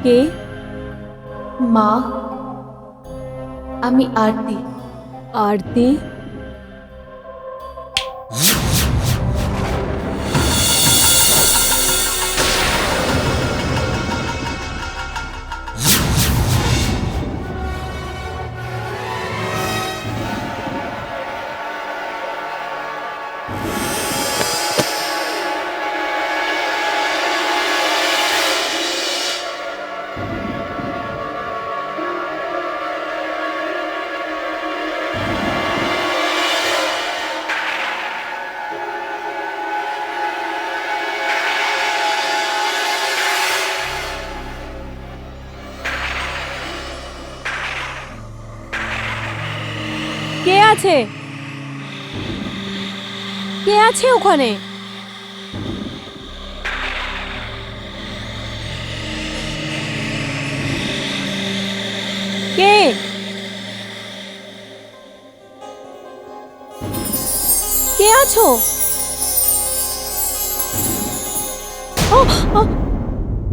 কে? মা, আমি আরতি। আরতি? কে আছে? কে আছে ওখানে? কে? কে আছো?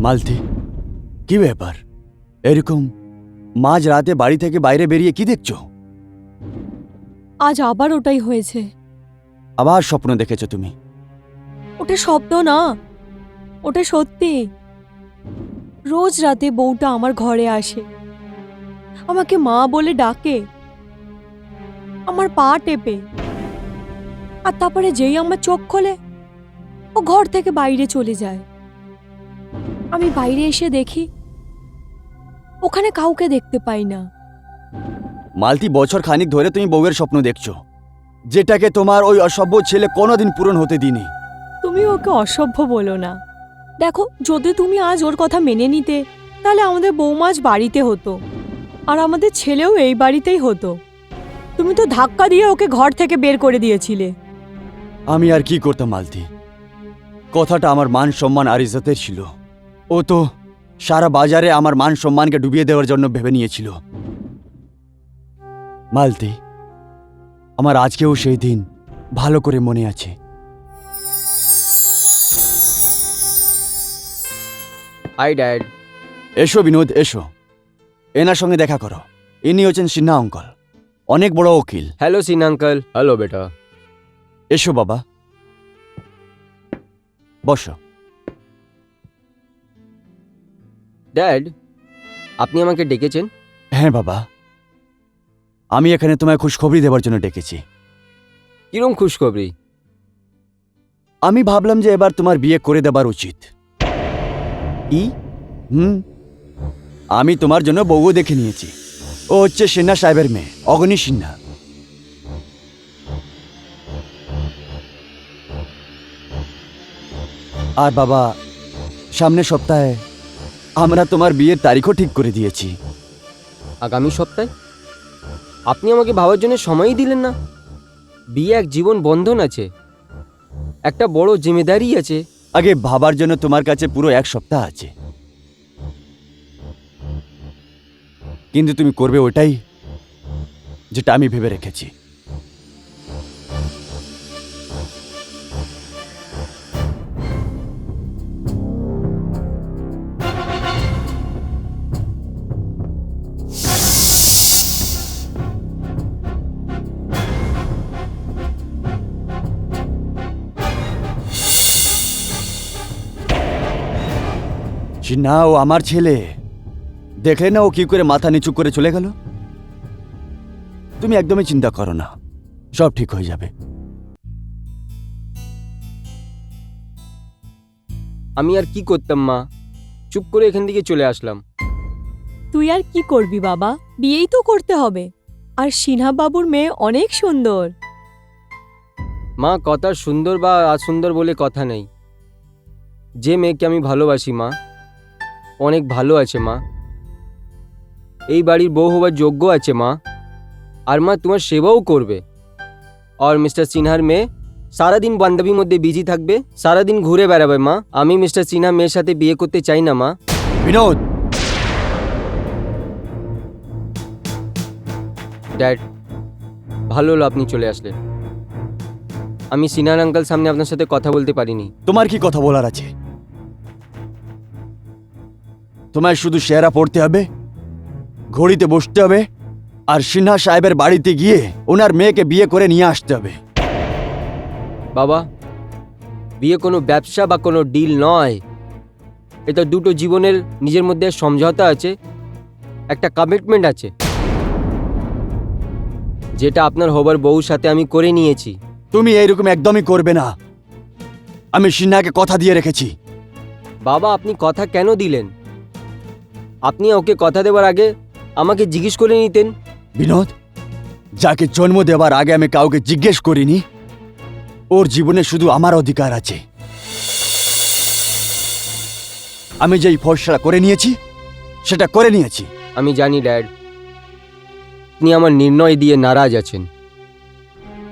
মালতী, কি ব্যাপার? এরকম মাঝ রাতে বাড়ি থেকে বাইরে বেরিয়ে কি দেখছো? আজ আবার ওটাই হয়েছে। আবার স্বপ্ন দেখেছো তুমি? ওটা স্বপ্ন না, ওটা সত্যি। রোজ রাতে বউটা আমার ঘরে আসে, আমাকে মা বলে ডাকে, আমার পা টেপে, আর তারপরে যেই আমার চোখ খোলে ও ঘর থেকে বাইরে চলে যায়। আমি বাইরে এসে দেখি ওখানে কাউকে দেখতে পাই না। মালতী, বছর খানিক ধরে তুমি বউয়ের স্বপ্ন দেখছো, যেটাকে তোমার ওই অসভ্য ছেলে কোনোদিন পূরণ হতে দিনি। তুমি ওকে অসভ্য বলো না। দেখো, যদি তুমি আজ ওর কথা মেনে নিতে, তাহলে আমাদের বৌমা আজ বাড়িতে হতো, আর আমাদের ছেলেও এই বাড়িতেই হতো। তুমি তো ধাক্কা দিয়ে ওকে ঘর থেকে বের করে দিয়েছিলে। আমি আর কি করতাম মালতী? কথাটা আমার মান সম্মান আর ইজ্জতের ছিল। ও তো সারা বাজারে আমার মান সম্মানকে ডুবিয়ে দেওয়ার জন্য ভেবে নিয়েছিল। মালতী, আমার আজকেও সেই দিন ভালো করে মনে আছে। Hi dad. এসো বিনোদ, এসো, এনার সঙ্গে দেখা করো। ইনি হচ্ছেন সিনহা অঙ্কল, অনেক বড় উকিল। Hello scene uncle. হ্যালো বেটা। এসো বাবা, বসো। ড্যাড, আপনি আমাকে ডেকেছেন? হ্যাঁ বাবা, আমি এখানে তোমায় খুশখবরি দেওয়ার জন্য ডেকেছি। কিরম খুশখবরি? আমি ভাবলাম যে এবার তোমার বিয়ে করে দেবার উচিত। কি? আমি তোমার জন্য বউও দেখে নিয়েছি। ও হচ্ছে সিনহা সাহেবের মেয়ে, অগনি সিনহা। আর বাবা, সামনের সপ্তাহে আমরা তোমার বিয়ের তারিখও ঠিক করে দিয়েছি। আগামী সপ্তাহে? আপনি আমাকে ভাবার জন্য সময়ই দিলেন না। বিয়ে এক জীবন বন্ধন আছে, একটা বড় জিম্মেদারি আছে। আগে ভাবার জন্য তোমার কাছে পুরো এক সপ্তাহ আছে, কিন্তু তুমি করবে ওটাই যেটা আমি ভেবে রেখেছি। সিনহা, ও আমার ছেলে। দেখলে না ও কি করে মাথা নিচু করে চলে গেল? তুমি একদমই চিন্তা করো না, সব ঠিক হয়ে যাবে। আমি আর কি করতাম মা, চুপ করে এখান থেকে চলে আসলাম। তুই আর কি করবি বাবা, বিয়েই তো করতে হবে। আর সিনহা বাবুর মেয়ে অনেক সুন্দর। মা, কথা সুন্দর বা অসুন্দর বলে কথা নেই। যে মেয়েকে আমি ভালোবাসি মা, অনেক ভালো আছে মা, এই বাড়ির বউ হবার যোগ্য আছে মা। আর মা তোমার সেবাও করবে। আর মিস্টার সিনহার মেয়ে সারাদিন বান্ধবীর মধ্যে বিজি থাকবে, সারাদিন ঘুরে বেড়াবে মা। আমি মিস্টার সিনহা মেয়ের সাথে বিয়ে করতে চাই না মা। বিনোদ, ড্যাড, ভালো হলো আপনি চলে আসলেন। আমি সিনহার আঙ্কেল সামনে আপনার সাথে কথা বলতে পারিনি। তোমার কি কথা বলার আছে? তোমায় শুধু সেরা পড়তে হবে, ঘড়িতে বসতে হবে, আর সিনহা সাহেবের বাড়িতে গিয়ে ওনার মেয়েকে বিয়ে করে নিয়ে আসতে হবে। বাবা, বিয়ে কোনো ব্যবসা বা কোনো ডিল নয়। এটা দুটো জীবনের নিজের মধ্যে সমঝোতা আছে, একটা কমিটমেন্ট আছে, যেটা আপনার হবার বউর সাথে আমি করে নিয়েছি। তুমি এইরকম একদমই করবে না। আমি সিনহাকে কথা দিয়ে রেখেছি। বাবা, আপনি কথা কেন দিলেন? আপনি ওকে কথা দেওয়ার আগে আমাকে জিজ্ঞেস করে নিতেন। বিনোদ, যাকে জন্ম দেওয়ার আগে আমি কাউকে জিজ্ঞেস করিনি, ওর জীবনে শুধু আমার অধিকার আছে। আমি যেই ফয়সালা করে নিয়েছি সেটা করে নিয়েছি। আমি জানি ড্যাড, আপনি আমার নির্ণয় দিয়ে নারাজ আছেন,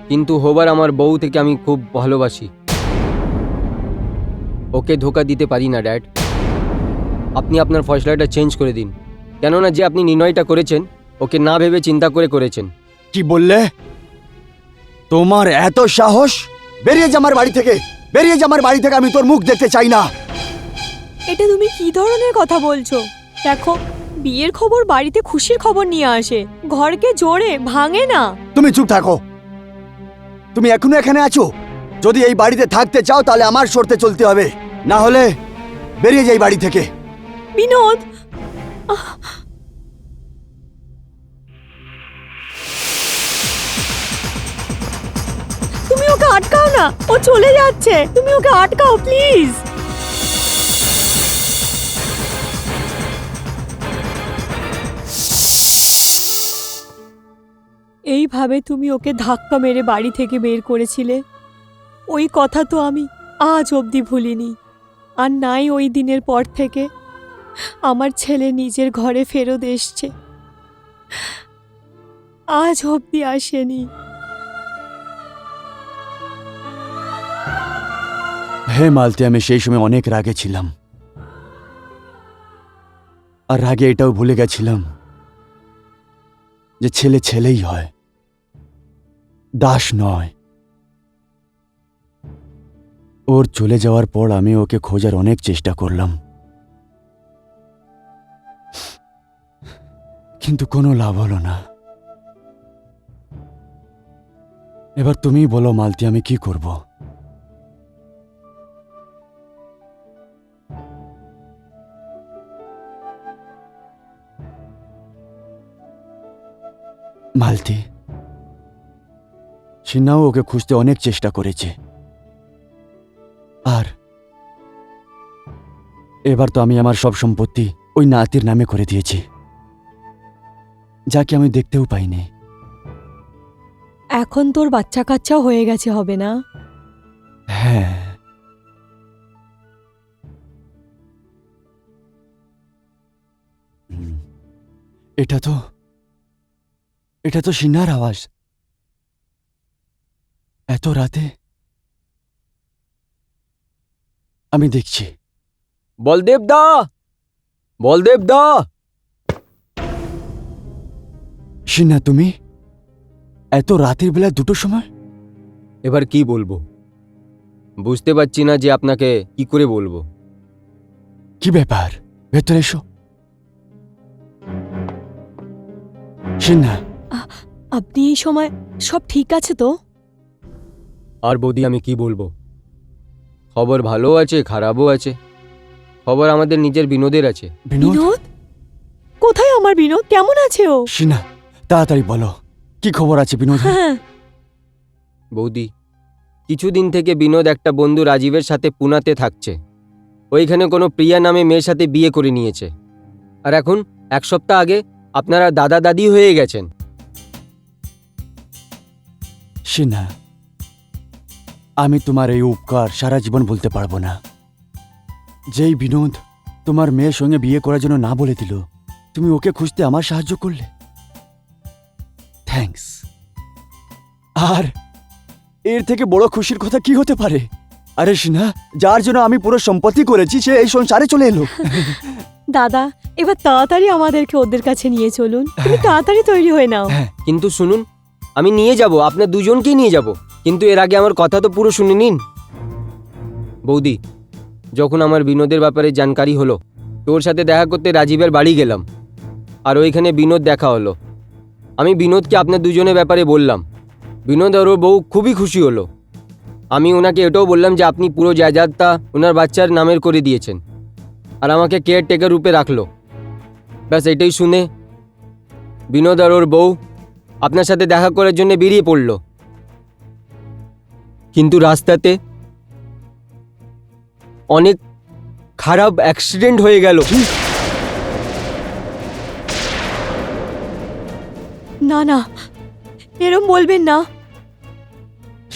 কিন্তু হবার আমার বউ থেকে আমি খুব ভালোবাসি। ওকে ধোকা দিতে পারি না ড্যাড। আপনি আপনার ফয়সলাটা চেঞ্জ করে দিন, কেননা যে আপনি নির্ণয়টা করেছেন ওকে না ভেবে চিন্তা করে করেছেন। কি বললে? তোমার এত সাহস? বেরিয়ে যা আমার বাড়ি থেকে, বেরিয়ে যা আমার বাড়ি থেকে। আমি তোর মুখ দেখতে চাই না। এটা তুমি কি ধরনের কথা বলছো? দেখো, বিয়ের খবর বাড়িতে খুশির খবর নিয়ে আসে, ঘরকে জোরে ভাঙে না। তুমি চুপ থাকো। তুমি এখনো এখানে আছো? যদি এই বাড়িতে থাকতে চাও তাহলে আমার শর্তে চলতে হবে, না হলে বেরিয়ে যাই বাড়ি থেকে। বিনোদ, তুমি ওকে আটকাও না, ও চলে যাচ্ছে। তুমি ওকে আটকাও প্লিজ। এইভাবে তুমি ওকে ধাক্কা মেরে বাড়ি থেকে বের করেছিলে, ওই কথা তো আমি আজ অবধি ভুলিনি। আর নাই ওই দিনের পর থেকে আমার ছেলে নিজের ঘরে ফেরত এসছে, আজ অবধি আসেনি। হে মালতী, আমি সেই সময় অনেক রাগে ছিলাম, আর রাগে এটাও ভুলে গেছিলাম যে ছেলে ছেলেই হয়, দাস নয়। ওর চলে যাওয়ার পর আমি ওকে খোঁজার অনেক চেষ্টা করলাম, কিন্তু কোনো লাভ হলো না। এবার তুমি বলো মালতী, আমি কি করব? মালতী, সিনহাও ওকে খুঁজতে অনেক চেষ্টা করেছে, আর এবার তো আমি আমার সব সম্পত্তি ওই নাতির নামে করে দিয়েছি, যাকে আমি দেখতেও পাইনি। এখন তোর বাচ্চা কাচ্চাও হয়ে গেছে, হবে না? হ্যাঁ, এটা তো সিনহার আওয়াজ। এত রাতে আমি দেখছি। বলদেব দা, বলদেব দা। সিনহা, তুমি এত রাতের বেলা দুটোর সময়? এবার কি বলবো, বুঝতে পারছি না যে আপনাকে কি করে বলবো। কি ব্যাপার? ভেতরে এসো। সিনহা, আপনি এই সময় সব ঠিক আছে তো? আর বৌদি, আমি কি বলবো, খবর ভালো আছে, খারাপও আছে। খবর আমাদের নিজের বিনোদের আছে। বিনোদ? বিনোদ? কোথায় আমার বিনোদ? কেমন আছে ও? সিনহা, তাড়াতাড়ি বলো, কি খবর আছে বিনোদ? হ্যাঁ, বৌদি, কিছুদিন থেকে বিনোদ একটা বন্ধু রাজীবের সাথে পুনাতে থাকছে। ওইখানে কোনো প্রিয়া নামে মেয়ের সাথে বিয়ে করে নিয়েছে, আর এখন এক সপ্তাহ আগে আপনারা দাদা দাদি হয়ে গেছেন। সিনহা, আমি তোমার এই উপকার সারা জীবন বলতে পারবো না। যেই বিনোদ তোমার মেয়ের সঙ্গে বিয়ে করার জন্য না বলে দিল, তুমি ওকে খুঁজতে আমার সাহায্য করলে। থ্যাঙ্কস। আর এর থেকে বড় খুশির কথা কি হতে পারে? আরে সিনহা, যার জন্য আমি পুরো সম্পত্তি করেছি সে এই সংসারে চলে এলো। দাদা, এবার তাড়াতাড়ি আমাদেরকে ওদের কাছে নিয়ে চলুন। তুমি তাড়াতাড়ি তৈরি হয়ে নাও। কিন্তু শুনুন, আমি নিয়ে যাব, আপনার দুজনকেই নিয়ে যাব, কিন্তু এর আগে আমার কথা তো পুরো শুনে নিন। বৌদি, যখন আমার বিনোদের ব্যাপারে জানকারি হলো তোর সাথে দেখা করতে রাজীবের বাড়ি গেলাম, আর ওইখানে বিনোদ দেখা হলো। আমি বিনোদকে আপনার দুজনের ব্যাপারে বললাম। বিনোদ আর ওর বউ খুবই খুশি হলো। আমি ওনাকে এটাও বললাম যে আপনি পুরো জায়গাটা ওনার বাচ্চার নামের করে দিয়েছেন, আর আমাকে কেয়ারটেকার রূপে রাখলো। ব্যাস এটাই শুনে বিনোদ আর ওর বউ আপনার সাথে দেখা করার জন্য বেরিয়ে পড়ল। কিন্তু রাস্তাতে অনেক খারাপ অ্যাক্সিডেন্ট হয়ে গেল। না না, এরম বলবেন না।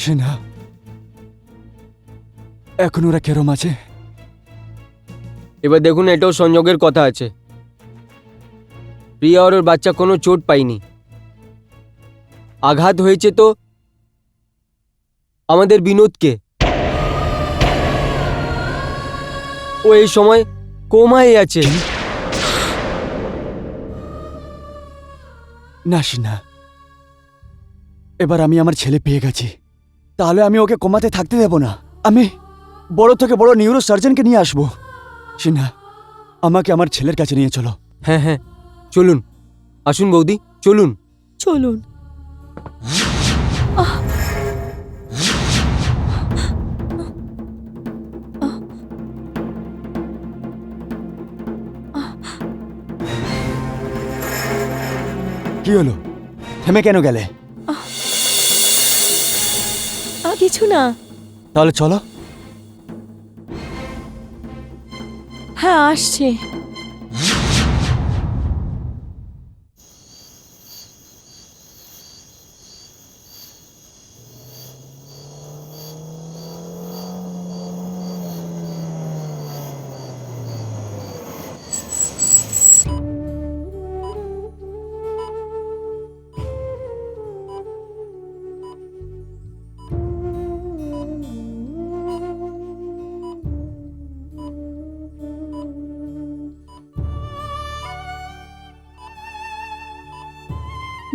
সেনা, এখন ওরা কেরম আছে? এবার দেখুন, এটাও সংযোগের কথা আছে। প্রিয়া আর ওর বাচ্চা কোনো চোট পায়নি। আঘাত হয়েছে তো আমাদের বিনোদকে। ও এই সময় কোমায় আছে। না সেনা, এবার আমি আমার ছেলে পেয়ে গেছি, তাহলে আমি ওকে কমাতে থাকতে দেব না। আমি বড় থেকে বড় নিউরো সার্জনকে নিয়ে আসবো। সেনা, আমাকে আমার ছেলের কাছে নিয়ে চলো। হ্যাঁ হ্যাঁ, চলুন। আসুন বৌদি, চলুন। চলুন। কি হলো? থেমে কেন গেলে? কিছু না। তাহলে চলো। হ্যাঁ, আসছে।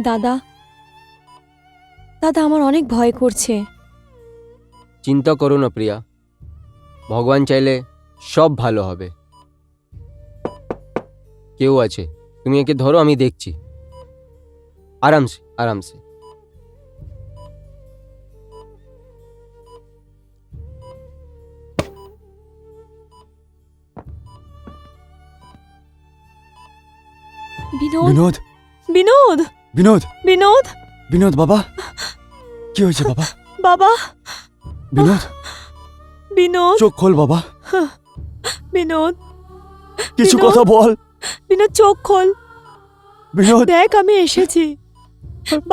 দাদা, দাদা, আমার অনেক ভয় করছে। চিন্তা করো না প্রিয়া, ভগবান চাইলে সব ভালো হবে। কেউ আছে, তুমি একে ধরো, আমি দেখছি। আরামসে আরামসে। বিনোদ, বিনোদ, বিনোদ, বিনোদ, বিনোদ, বিনোদ বাবা, কি হয়েছে বাবা? বাবা, বিনোদ, বিনোদ, চোখ খোল বাবা, বিনোদ, কিছু বিনোদ। কথা বল। বিনোদ, চোখ খোল। বিনোদ, দেখ, আমি এসেছি।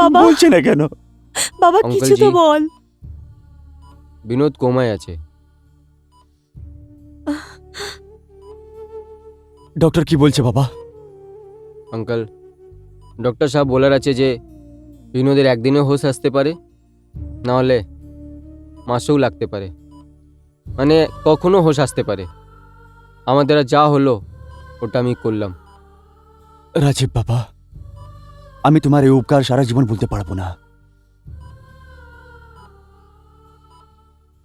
বাবা, বলছে না কেন? বাবা, কিছু তো অঙ্কলজি। বল। বিনোদ কোমায় আছে। ডক্টর কি বলছে বাবা? আঙ্কল, ডক্টর সাহেব বলার আছে যে বিনোদের একদিনে হোশ আসতে পারে, না হলে মাসেও লাগতে পারে, মানে কখনো হোশ আসতে পারে। আমাদের আর যা হলো ওটা আমি করলাম। রাজীব বাবা, আমি তোমার এই উপকার সারা জীবন ভুলতে পারবো না।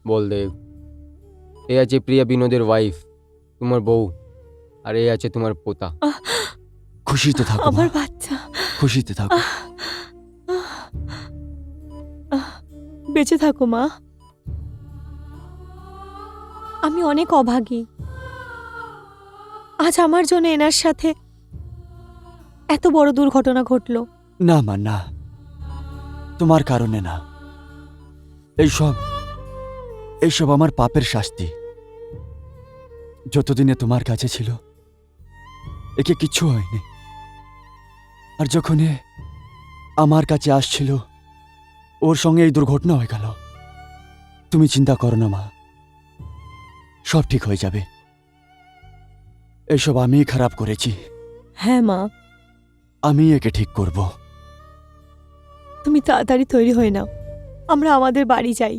বলদেব, এ আছে প্রিয়া বিনোদের ওয়াইফ, তোমার বউ, আর এ আছে তোমার পোতা। খুশিতে থাকো আমার মা, বাচ্চা খুশিতে থাকো। বেঁচে থাকো মা। আমি অনেক অভাগী। আজ আমার জন্য এনার সাথে এত বড় দুর্ঘটনা ঘটলো। না মা, না, তোমার কারণে না। এইসব এইসব আমার পাপের শাস্তি। যতদিনে তোমার কাছে ছিল একে কিচ্ছু হয়নি, আর যখন এ আমার কাছে আসছিল ওর সঙ্গে এই দুর্ঘটনা হয়ে গেল। তুমি চিন্তা করো না মা, সব ঠিক হয়ে যাবে। এসব আমিই খারাপ করেছি, হ্যাঁ মা, আমি একে ঠিক করব। তুমি তাড়াতাড়ি তৈরি হয়ে নাও, আমরা আমাদের বাড়ি যাই।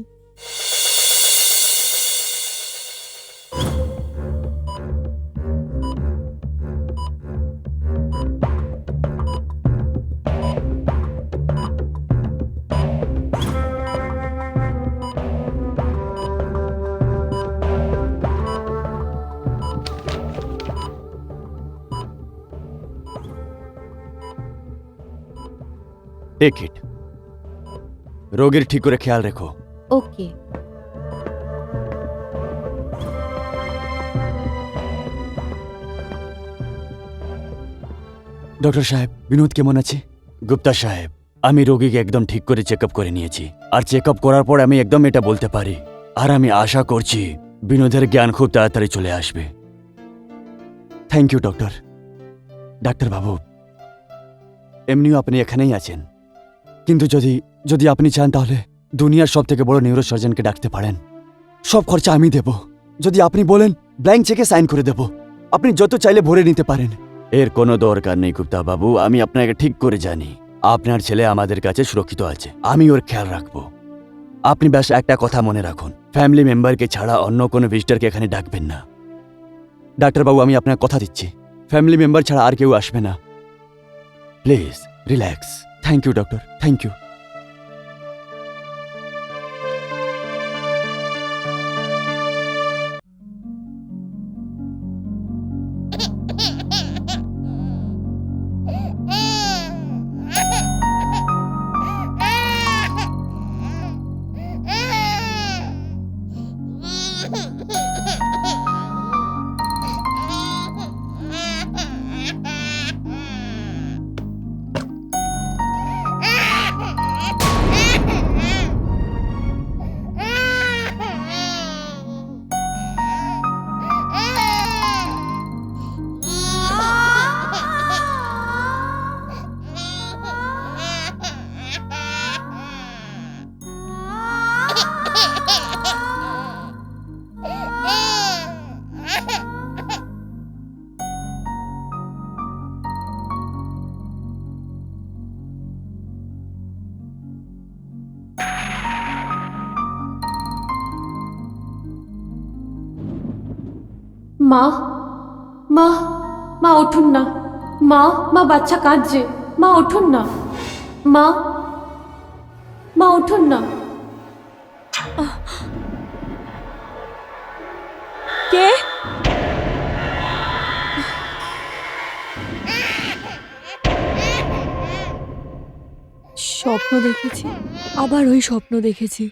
Take it. রোগীর ঠিক করে খেয়াল রেখো। ওকে। ডক্টর সাহেব, বিনোদ কেমন আছে? গুপ্তা সাহেব, আমি রোগীকে একদম ঠিক করে চেক আপ করে নিয়েছি, আর চেক আপ করার পর আমি একদম এটা বলতে পারি, আর আমি আশা করছি বিনোদের জ্ঞান খুব তাড়াতাড়ি চলে আসবে। Thank you doctor. ডাক্তারবাবু, এমনিও আপনি এখানেই আছেন, কিন্তু যদি যদি আপনি চান তাহলে দুনিয়ার সব থেকে বড় নিউরোসার্জনকে ডাকতে পারেন। সব খরচা আমি দেব। যদি আপনি বলেন ব্ল্যাঙ্ক চেকে সাইন করে দেব, আপনি যত চাইলে ভরে নিতে পারেন। এর কোনো দরকার নেই গুপ্তা বাবু, আমি আপনাকে ঠিক করে জানি আপনার ছেলে আমাদের কাছে সুরক্ষিত আছে, আমি ওর খেয়াল রাখবো। আপনি ব্যাস একটা কথা মনে রাখুন, ফ্যামিলি মেম্বারকে ছাড়া অন্য কোনো ভিজিটরকে এখানে ডাকবেন না। ডাক্তারবাবু, আমি আপনাকে কথা দিচ্ছি, ফ্যামিলি মেম্বার ছাড়া আর কেউ আসবে না। Please relax. Thank you doctor, thank you. মা, মা, মা উঠুন না। মা, মা বাচ্চা কাঁদছে। মা উঠুন না। মা, মা উঠুন না। কে? স্বপ্ন দেখেছি, আবার ওই স্বপ্ন দেখেছি।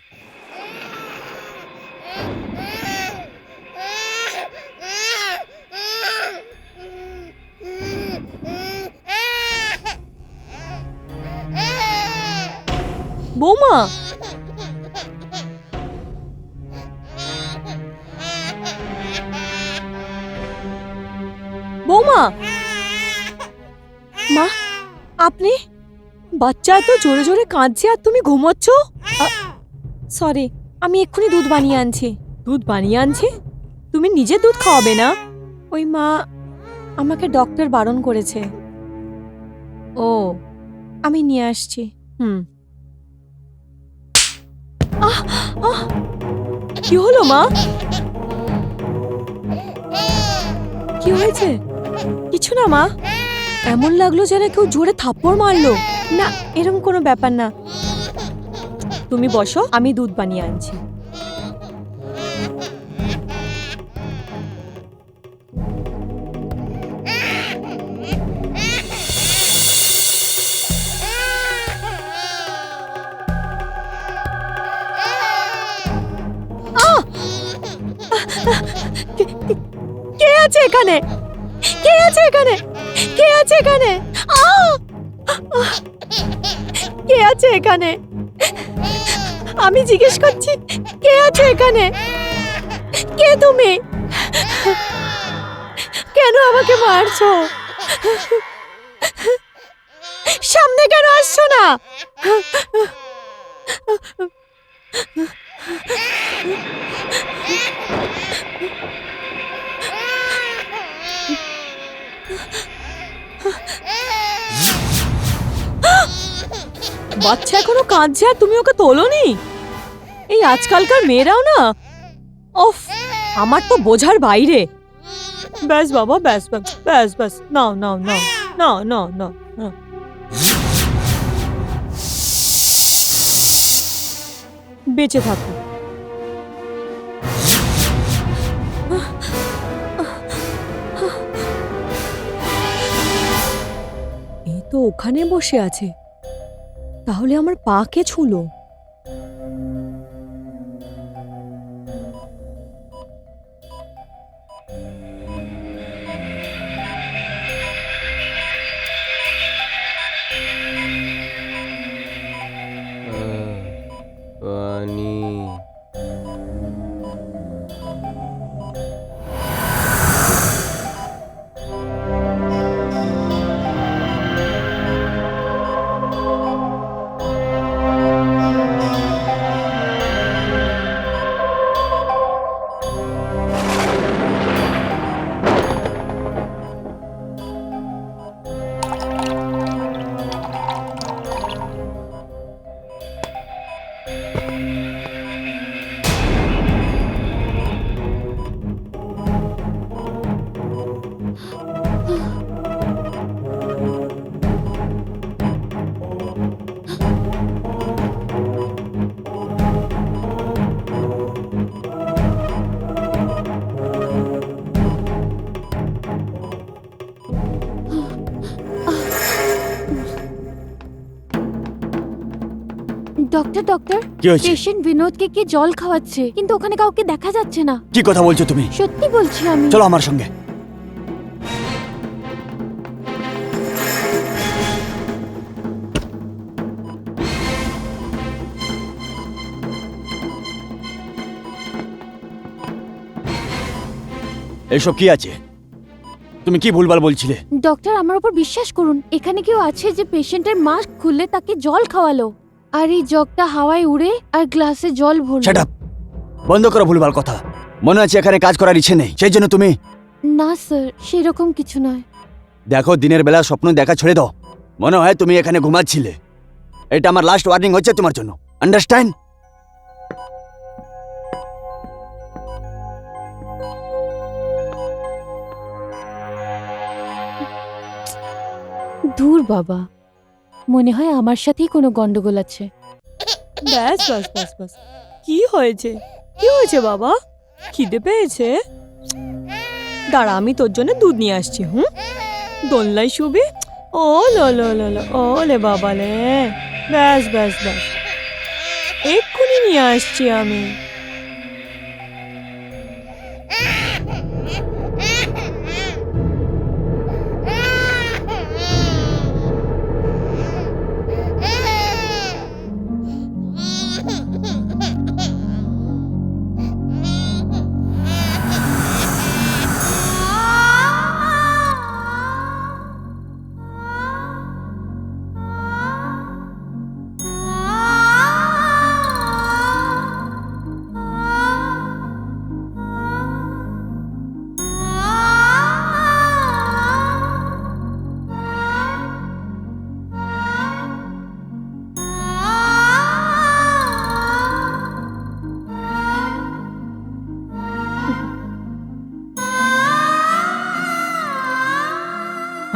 বৌমা, বৌমা, মা আপনি? বাচ্চা এত জোরে জোরে কাঁদছে আর তুমি ঘুমোচ্ছ? সরি, আমি এক্ষুনি দুধ বানিয়ে আনছি। দুধ বানিয়ে আনছি? তুমি নিজে দুধ খাওয়াবে না? ওই মা, আমাকে ডক্টর বারণ করেছে। ও, আমি নিয়ে আসছি। কি হলো মা? কি হয়েছে? কিছু না মা, এমন লাগলো যেন কেউ জোরে থাপ্পড় মারলো। না, এরকম কোনো ব্যাপার না। তুমি বসো, আমি দুধ বানিয়ে আনছি। কে আছে এখানে? কে আছে এখানে? কে আছে এখানে? কে আছে এখানে? আমি জিজ্ঞেস করছি, কে আছে এখানে? কে তুমি? কেন আমাকে মারছো? সামনে কেন আসছো না? বাচ্চা এখনো কাঁদছে আর তুমি ওকে তোলোনি? এই আজকালকার মেয়েরাও না, ওফ, আমার তো বোঝার বাইরে। ব্যাস বাবা, ব্যাস ব্যাস ব্যাস ব্যাস, নাও নাও নাও নাও নাও নাও। বেঁচে থাকো। এই তো ওখানে বসে আছে। তাহলে আমার পা কে ছুঁলো? পানি। ডক্টর ডক্টর, কি হয়েছে? পেশেন্ট বিনোদকে কে জল খাওয়াচ্ছে, কিন্তু ওখানে কাউকে দেখা যাচ্ছে না। কি কথা বলছো তুমি? সত্যি বলছি আমি। চলো আমার সঙ্গে। এসব কি আছে? তুমি কি ভুলভাল বলছিলে? ডক্টর, আমার উপর বিশ্বাস করুন, এখানে কেউ আছে যে পেশেন্টের মাস্ক খুললে তাকে জল খাওয়ালো, আর এই জগটা হাওয়ায় উড়ে আর গ্লাসে জল ভরলো। Shut up! বন্ধ করো ভুলভাল কথা। মনে আছে এখানে কাজ করার ইচ্ছে নেই, সেই জন্য তুমি। না স্যার, সেরকম কিছু নয়। দেখো, দিনের বেলা স্বপ্ন দেখা ছেড়ে দাও। মনে হয় তুমি এখানে ঘুমাচ্ছিলে। এটা আমার লাস্ট ওয়ার্নিং হচ্ছে তোমার জন্য, আন্ডারস্ট্যান্ড? দূর বাবা, মনে হয় আমার সাথেই কোনো গন্ডগোল আছে। ব্যাস ব্যাস ব্যাস ব্যাস। কি হয়েছে? কি হয়েছে বাবা? খিদে পেয়েছে? দাঁড়া, আমি তোর জন্য দুধ নিয়ে আসছি। দোলনায় শুবি? ও লো লো লো লো, ও লে বাবা লে। ব্যাস ব্যাস ব্যাস, এক্ষুনি নিয়ে আসছি আমি।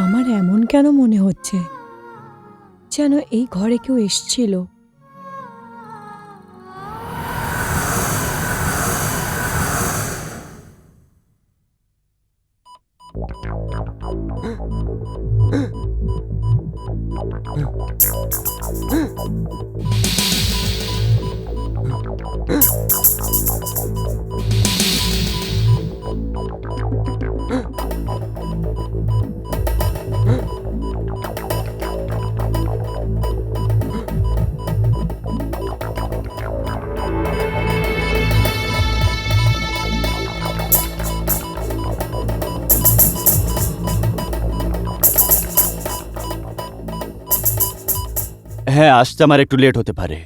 আমার এমন কেন মনে হচ্ছে যেন এই ঘরে কেউ এসেছিল? হ্যাঁ, আসতে আমার একটু লেট হতে পারে।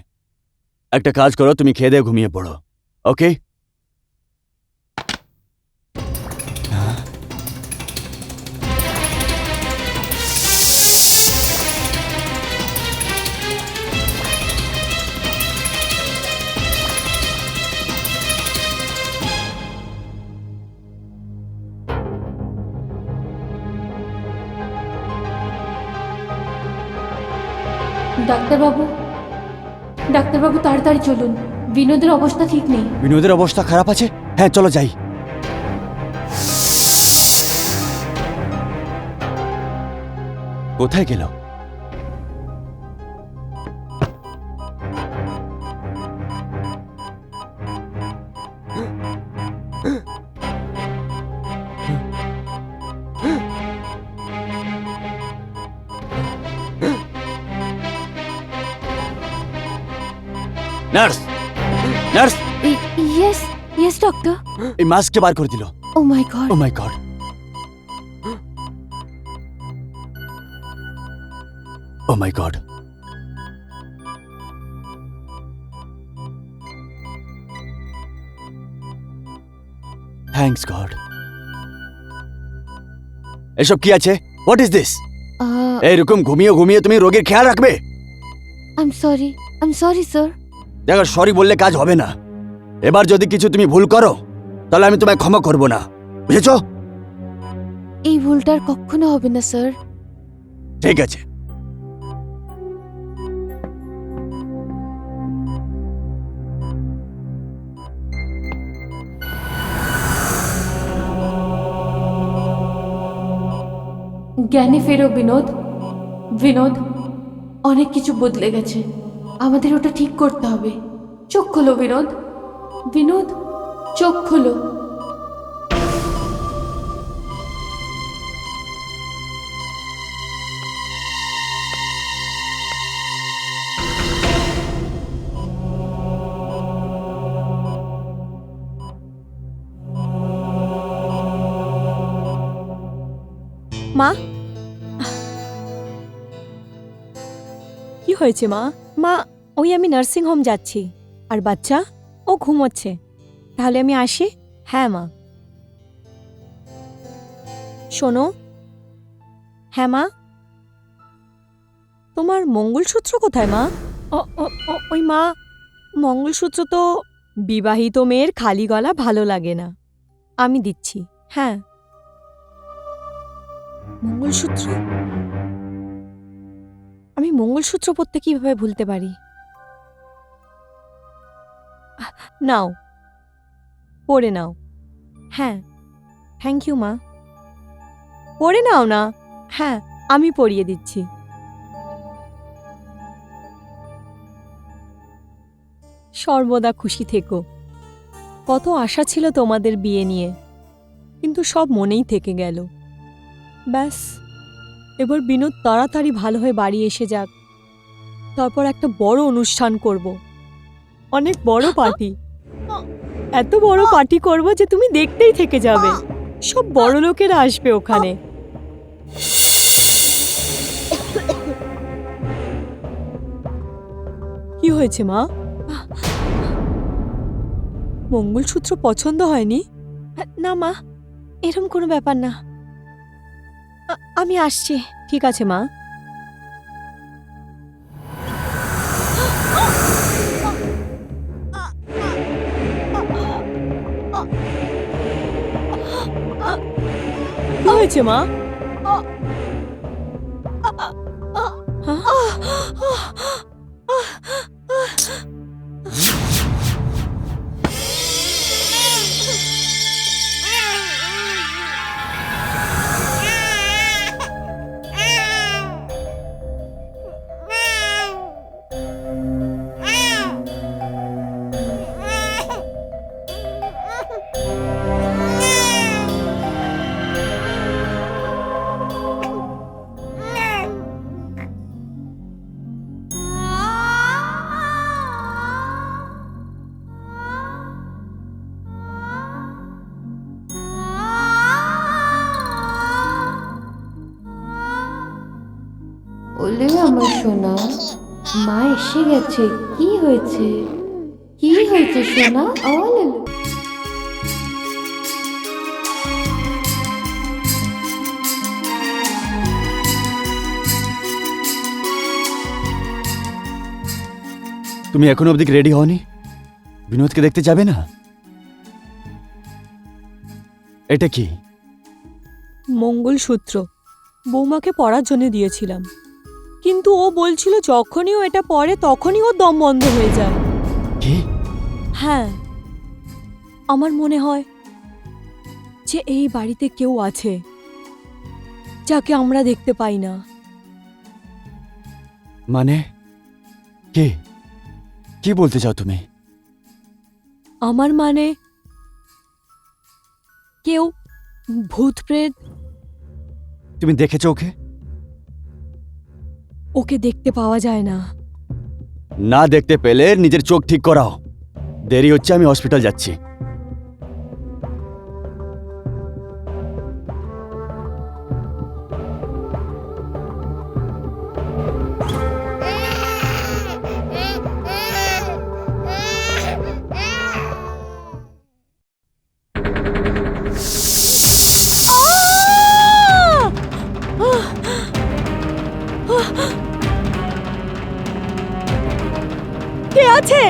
একটা কাজ করো, তুমি খেয়ে দিয়ে ঘুমিয়ে পড়ো, ওকে? ডাক্তারবাবু, ডাক্তারবাবু তাড়াতাড়ি চলুন, বিনোদের অবস্থা ঠিক নেই। বিনোদের অবস্থা খারাপ আছে? হ্যাঁ, চলো যাই। কোথায় গেল? Nurse, nurse, yes yes doctor. এই মাস্কটা বার করে দিল। ও মাই গড। ও মাই গড, ও মাই গড। Thanks god. এসব কি আছে? What is this? এইরকম ঘুমিয়ে ঘুমিয়ে তুমি রোগীর খেয়াল রাখবে? I am sorry sir. দেখো, সরি বললে কাজ হবে না। এবার যদি কিছু তুমি ভুল করো তাহলে আমি তোমায় ক্ষমা করব না, বুঝেছো? এই ভুলটার কখনো হবে না স্যার। ঠিক আছে। জ্ঞানে ফেরো বিনোদ। বিনোদ, অনেক কিছু বদলে গেছে, আমাদের ওটা ঠিক করতে হবে। চোখ খোলো বিনোদ। বিনোদ, চোখ খোলো। মা, কি হয়েছে মা? মা, ওই আমি নার্সিং হোম যাচ্ছি, আর বাচ্চা ও ঘুমোচ্ছে। তাহলে আমি আসি? হ্যাঁ মা। শোনো, হ্যাঁ মা, তোমার মঙ্গলসূত্র কোথায় মা? ওই মা, মঙ্গলসূত্র তো বিবাহিত মেয়ের খালি গলা ভালো লাগে না, আমি দিচ্ছি। হ্যাঁ, মঙ্গলসূত্র, আমি মঙ্গলসূত্র পরতে কিভাবে ভুলতে পারি? নাও, পরে নাও। হ্যাঁ, থ্যাংক ইউ মা। পরে নাও না। হ্যাঁ, আমি পরিয়ে দিচ্ছি। সর্বদা খুশি থেকো। কত আশা ছিল তোমাদের বিয়ে নিয়ে, কিন্তু সব মনেই থেকে গেল। ব্যাস, এবার বিনোদ তাড়াতাড়ি ভালো হয়ে বাড়ি এসে যাক, তারপর একটা বড় অনুষ্ঠান করব, অনেক বড় পার্টি। এত বড় পার্টি করব যে তুমি দেখতেই থেকে যাবে। সব বড় লোকেরা আসবে ওখানে। কি হয়েছে মা? মঙ্গলসূত্র পছন্দ হয়নি? না মা, এরকম কোনো ব্যাপার না। আমি আসছি। ঠিক আছে মা। কি হয়েছে মা? ওলে আমার সোনা, মা এসে গেছে। কি হয়েছে? কি হয়েছে সোনা? ওলে তুমি এখনো অবধি রেডি হওনি? বিনোদকে দেখতে যাবে না? এটা কি? মঙ্গলসূত্র বৌমাকে পরার জন্য দিয়েছিলাম, কিন্তু ও বলছিল যখনই ও এটা পরে তখনই ওর দম বন্ধ হয়ে যায়। কি? হ্যাঁ, আমার মনে হয় যে এই বাড়িতে কেউ আছে যাকে আমরা দেখতে পাই না। মানে কে? কি বলতে চাও তুমি? আমার মানে কেউ, ভূত প্রেত। তুমি দেখেছো ওকে? ওকে দেখতে পাওয়া যায় না, না দেখতে পেলে নিজের চোখ ঠিক করাও। দেরি হচ্ছে, আমি হসপিটাল যাচ্ছি। কে আছে?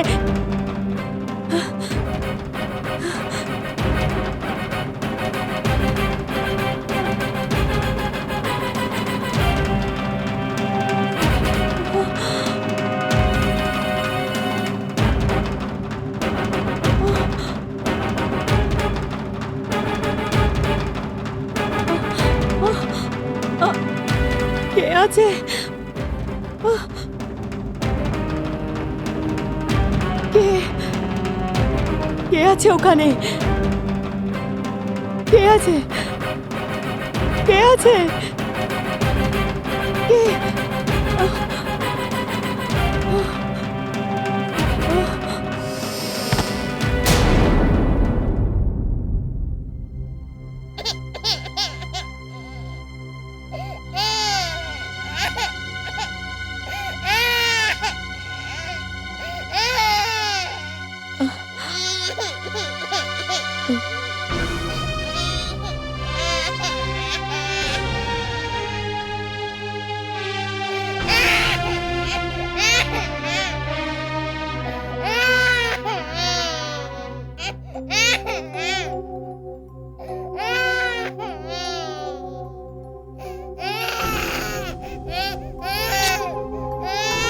কে আছে? কে কে আছে ওখানে? কে আছে? কে আছে? কে?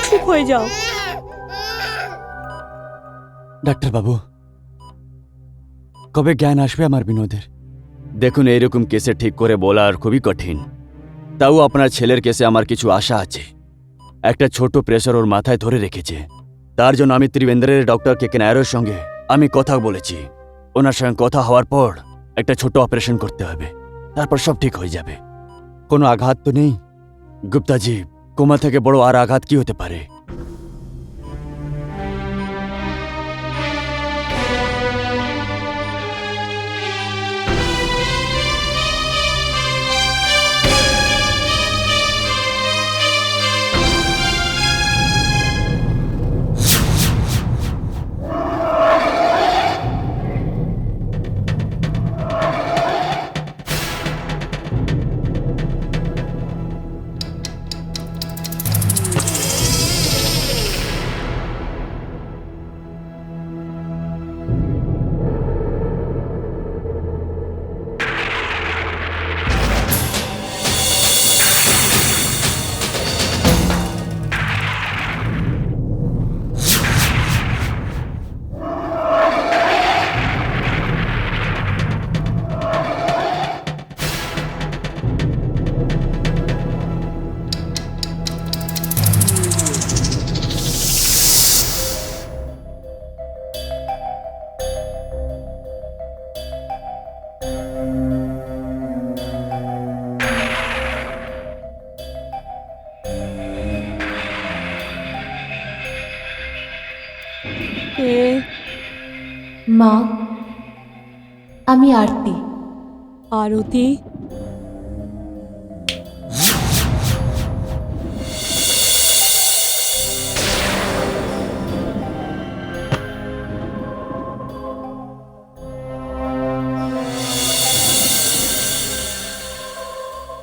চুপ হয়ে যাও। ডাক্তারবাবু, কবে জ্ঞান আসবে আমার বিনোদের? দেখুন, এইরকম কেসে ঠিক করে বলা আর খুবই কঠিন। তাও আপনার ছেলের কেসে আমার কিছু আশা আছে। একটা ছোট প্রেসার ওর মাথায় ধরে রেখেছে। তার জন্য আমি ত্রিবেন্দ্রের ডক্টর কে নায়ারের সঙ্গে আমি কথা বলেছি। ওনার সঙ্গে কথা হওয়ার পর একটা ছোট অপারেশন করতে হবে, তারপর সব ঠিক হয়ে যাবে। কোনো আঘাত তো নেই? গুপ্তাজি, কোমা থেকে বড় আর আঘাত কি হতে পারে? কে? মা, আমি আরতি। আরতি?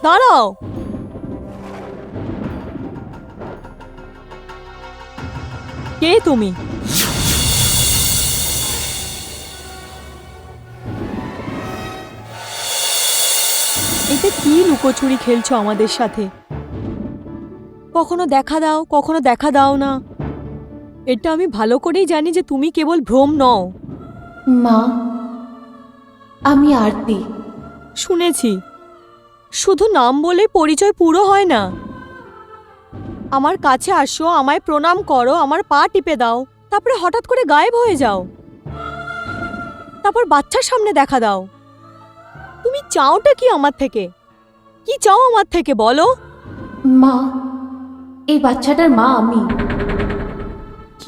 দাঁড়াও। কে তুমি? এটা কি লুকোচুরি খেলছো আমাদের সাথে? কখনো দেখা দাও, কখনো দেখা দাও না। এটা আমি ভালো করেই জানি যে তুমি কেবল ভ্রম নও। মা, আমি আরতি। শুনেছি, শুধু নাম বলে পরিচয় পুরো হয় না। আমার কাছে আসো, আমায় প্রণাম করো, আমার পা টিপে দাও, তারপরে হঠাৎ করে গায়েব হয়ে যাও। তারপর বাচ্চার সামনে দেখা দাও। তুমি চাওটা কি আমার থেকে? কি চাও আমার থেকে বলো? মা, এই বাচ্চাটার মা আমি।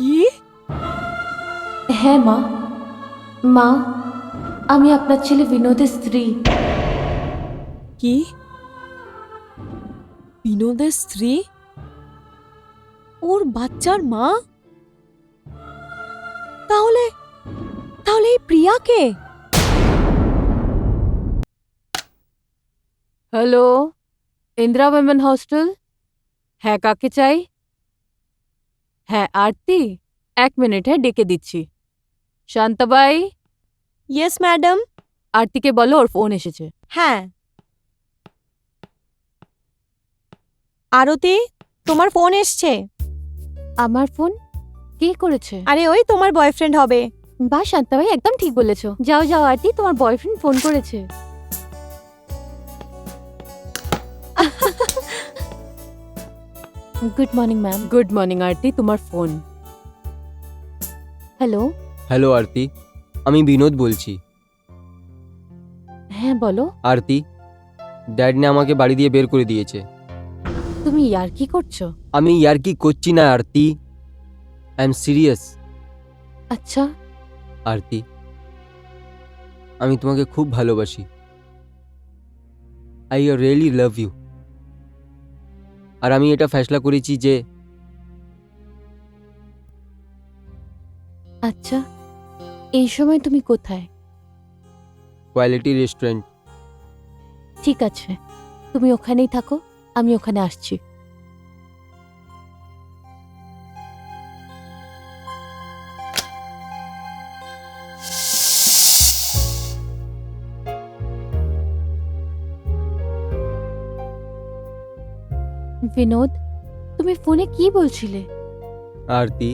কি? হ্যাঁ মা, মা আমি আপনার ছেলে বিনোদের স্ত্রী। কি? বিনোদের স্ত্রী? ওর বাচ্চার মা? তাহলে তাহলে এই প্রিয়াকে? Hello, Indira women hostel. হ্যাঁ, কাকে চাই? হ্যাঁ আরতি, 1 মিনিট, হ্যাঁ ডেকে দিচ্ছি। শান্তাবাই, ইয়েস ম্যাডাম। আরতিকে বলো ওর ফোন এসেছে। হ্যাঁ। আরতি, তোমার ফোন এসছে। আমার ফোন? কে করেছে? আরে ওই তোমার বয়ফ্রেন্ড হবে। বা শান্তাবাই, একদম ঠিক বলেছো। যাও যাও আরতি, তোমার বয়ফ্রেন্ড ফোন করেছে। Good morning ma'am. Good morning Arati, তোমার ফোন। হ্যালো। হ্যালো আরতি, আমি বিনোদ বলছি। হ্যাঁ বলো। আরতি, ড্যাড ने আমাকে বাড়ি দিয়ে বের করে দিয়েছে। তুমি ইয়ার কি করছো? আমি ইয়ার্কি করছি না আরতি, আই এম সিরিয়াস। আচ্ছা। আরতি, আমি তোমাকে খুব ভালোবাসি। I really love you. আর আমি এটা ফেসলা করেছি যে আচ্ছা, এই সময় তুমি কোথায়? Quality restaurant. ঠিক আছে, তুমি ওখানেই থাকো, আমি ওখানে আসছি। বিনোদ, তুমি ফোনে কি বলছিলে? আরতি,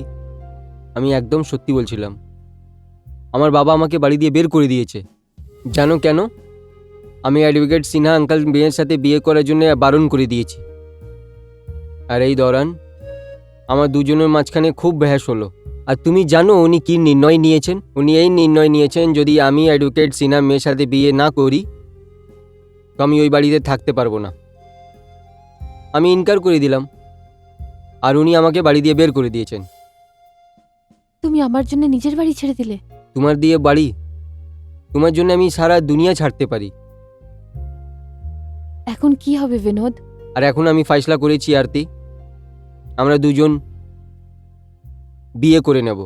আমি একদম সত্যি বলছিলাম। আমার বাবা আমাকে বাড়ি দিয়ে বের করে দিয়েছে। জানো কেন? আমি অ্যাডভোকেট সিনহা আঙ্কাল মেয়ের সাথে বিয়ে করার জন্য বারণ করে দিয়েছি। আর এই দৌরান আমার দুজনের মাঝখানে খুব বহস হলো। আর তুমি জানো উনি কি নির্ণয় নিয়েছেন? উনি এই নির্ণয় নিয়েছেন, যদি আমি অ্যাডভোকেট সিনহা মেয়ের সাথে বিয়ে না করি তো আমি ওই বাড়িতে থাকতে পারবো না। আমি ইনকার করে দিলাম আর উনি আমাকে বাড়ি দিয়ে বের করে দিয়েছেন। তুমি আমার জন্য নিজের বাড়ি ছেড়ে দিলে? তোমার দিয়ে বাড়ি, তোমার জন্য আমি সারা দুনিয়া ছাড়তে পারি। এখন কি হবে বিনোদ? আর এখন আমি ফয়সলা করেছি আরতি, আমরা দুজন বিয়ে করে নেব।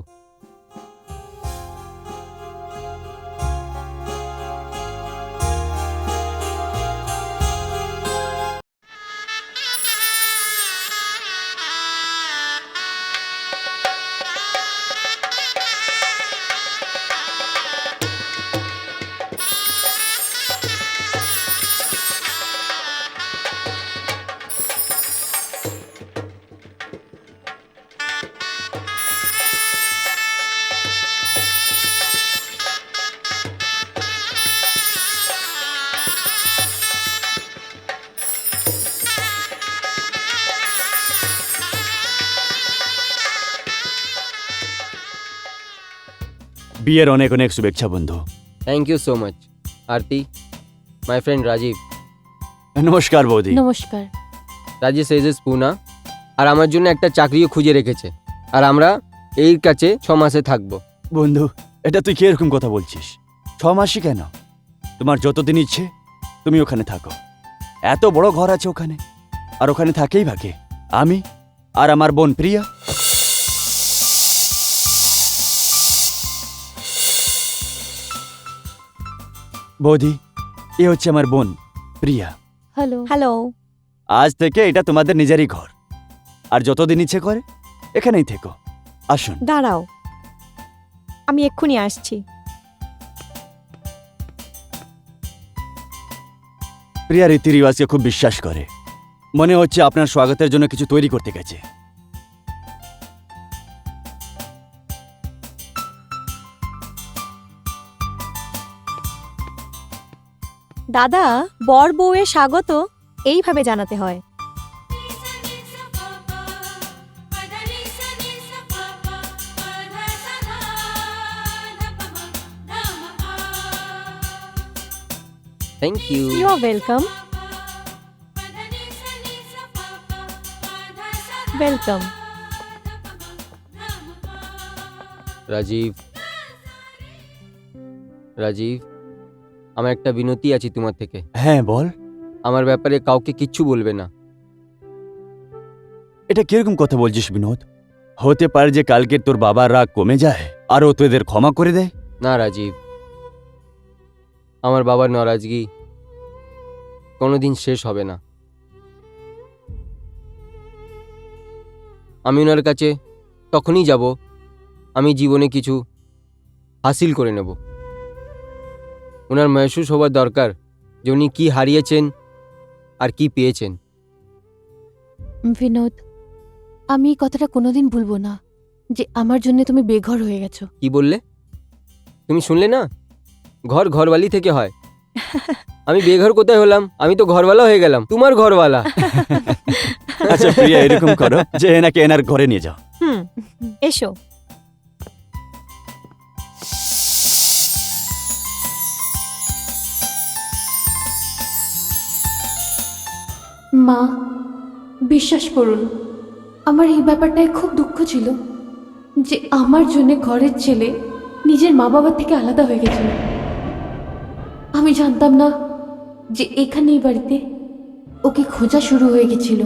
বিয়ের অনেক অনেক শুভেচ্ছা বন্ধু। Thank you so much Arati. My friend Rajiv. নমস্কার বৌদি। নমস্কার। রাজেশ এজেস পুনা আর আমার জন্য একটা চাকরিও খুঁজে রেখেছে। আর আমরা এর কাছে 6 মাসে থাকবো। বন্ধু, এটা তুই কি এরকম কথা বলছিস? 6 মাসই কেন? তোমার যতদিন ইচ্ছে তুমি ওখানে থাকো। এত বড় ঘর আছে ওখানে, আর ওখানে থাকেই ভাগে আমি আর আমার বোন প্রিয়া। বৌদি, এ হচ্ছে আমার বোন প্রিয়া। হ্যালো। হ্যালো। আজ থেকে এটা তোমাদের নিজেরই ঘর, আর যতদিন ইচ্ছে করে এখানেই থেকো। আসুন। দাঁড়াও, আমি এক্ষুনি আসছি। প্রিয়া রীতি রিওয়াজকে খুব বিশ্বাস করে। মনে হচ্ছে আপনার স্বাগতের জন্য কিছু তৈরি করতে গেছে। দাদা, বর বউয়ের স্বাগত এইভাবে জানাতে হয়। Thank you. You are welcome. Welcome. Rajiv, Rajiv, আমার একটা বিনতি আছে তোমার থেকে। হ্যাঁ বল। আমার ব্যাপারে কাউকে কিচ্ছু বলবে না। এটা কিরকম কথা বলছিস বিনোদ? হতে পারে যে কালকে তোর বাবার রাগ কমে যায় আর ও তোদের ক্ষমা করে দেয়। না রাজীব, আমার বাবার নারাজগি কোনোদিন শেষ হবে না। আমি ওনার কাছে তখনই যাব আমি জীবনে কিছু হাসিল করে নেব। ওনার মহসুস হওয়ার দরকার যে উনি কী হারিয়েছেন আর কি পেয়েছেন। বিনোদ, আমি এই কথাটা কোনোদিন ভুলবো না যে আমার জন্য তুমি বেঘর হয়ে গেছো। কি বললে? তুমি শুনলে না? ঘর ঘরওয়ালি থেকে হয়। আমি বেঘর কোথায় হলাম? আমি তো ঘরওয়ালা হয়ে গেলাম, তোমার ঘরওয়ালা। আচ্ছা প্রিয়া, এরকম করো যে এনাকে এনার ঘরে নিয়ে যাও। এসো। মা, বিশ্বাস করুন, আমার এই ব্যাপারটায় খুব দুঃখ ছিল যে আমার জন্য ঘরের ছেলে নিজের মা বাবার থেকে আলাদা হয়ে গেছিল। আমি জানতাম না যে এখানে এই বাড়িতে ওকে খোঁজা শুরু হয়ে গেছিল,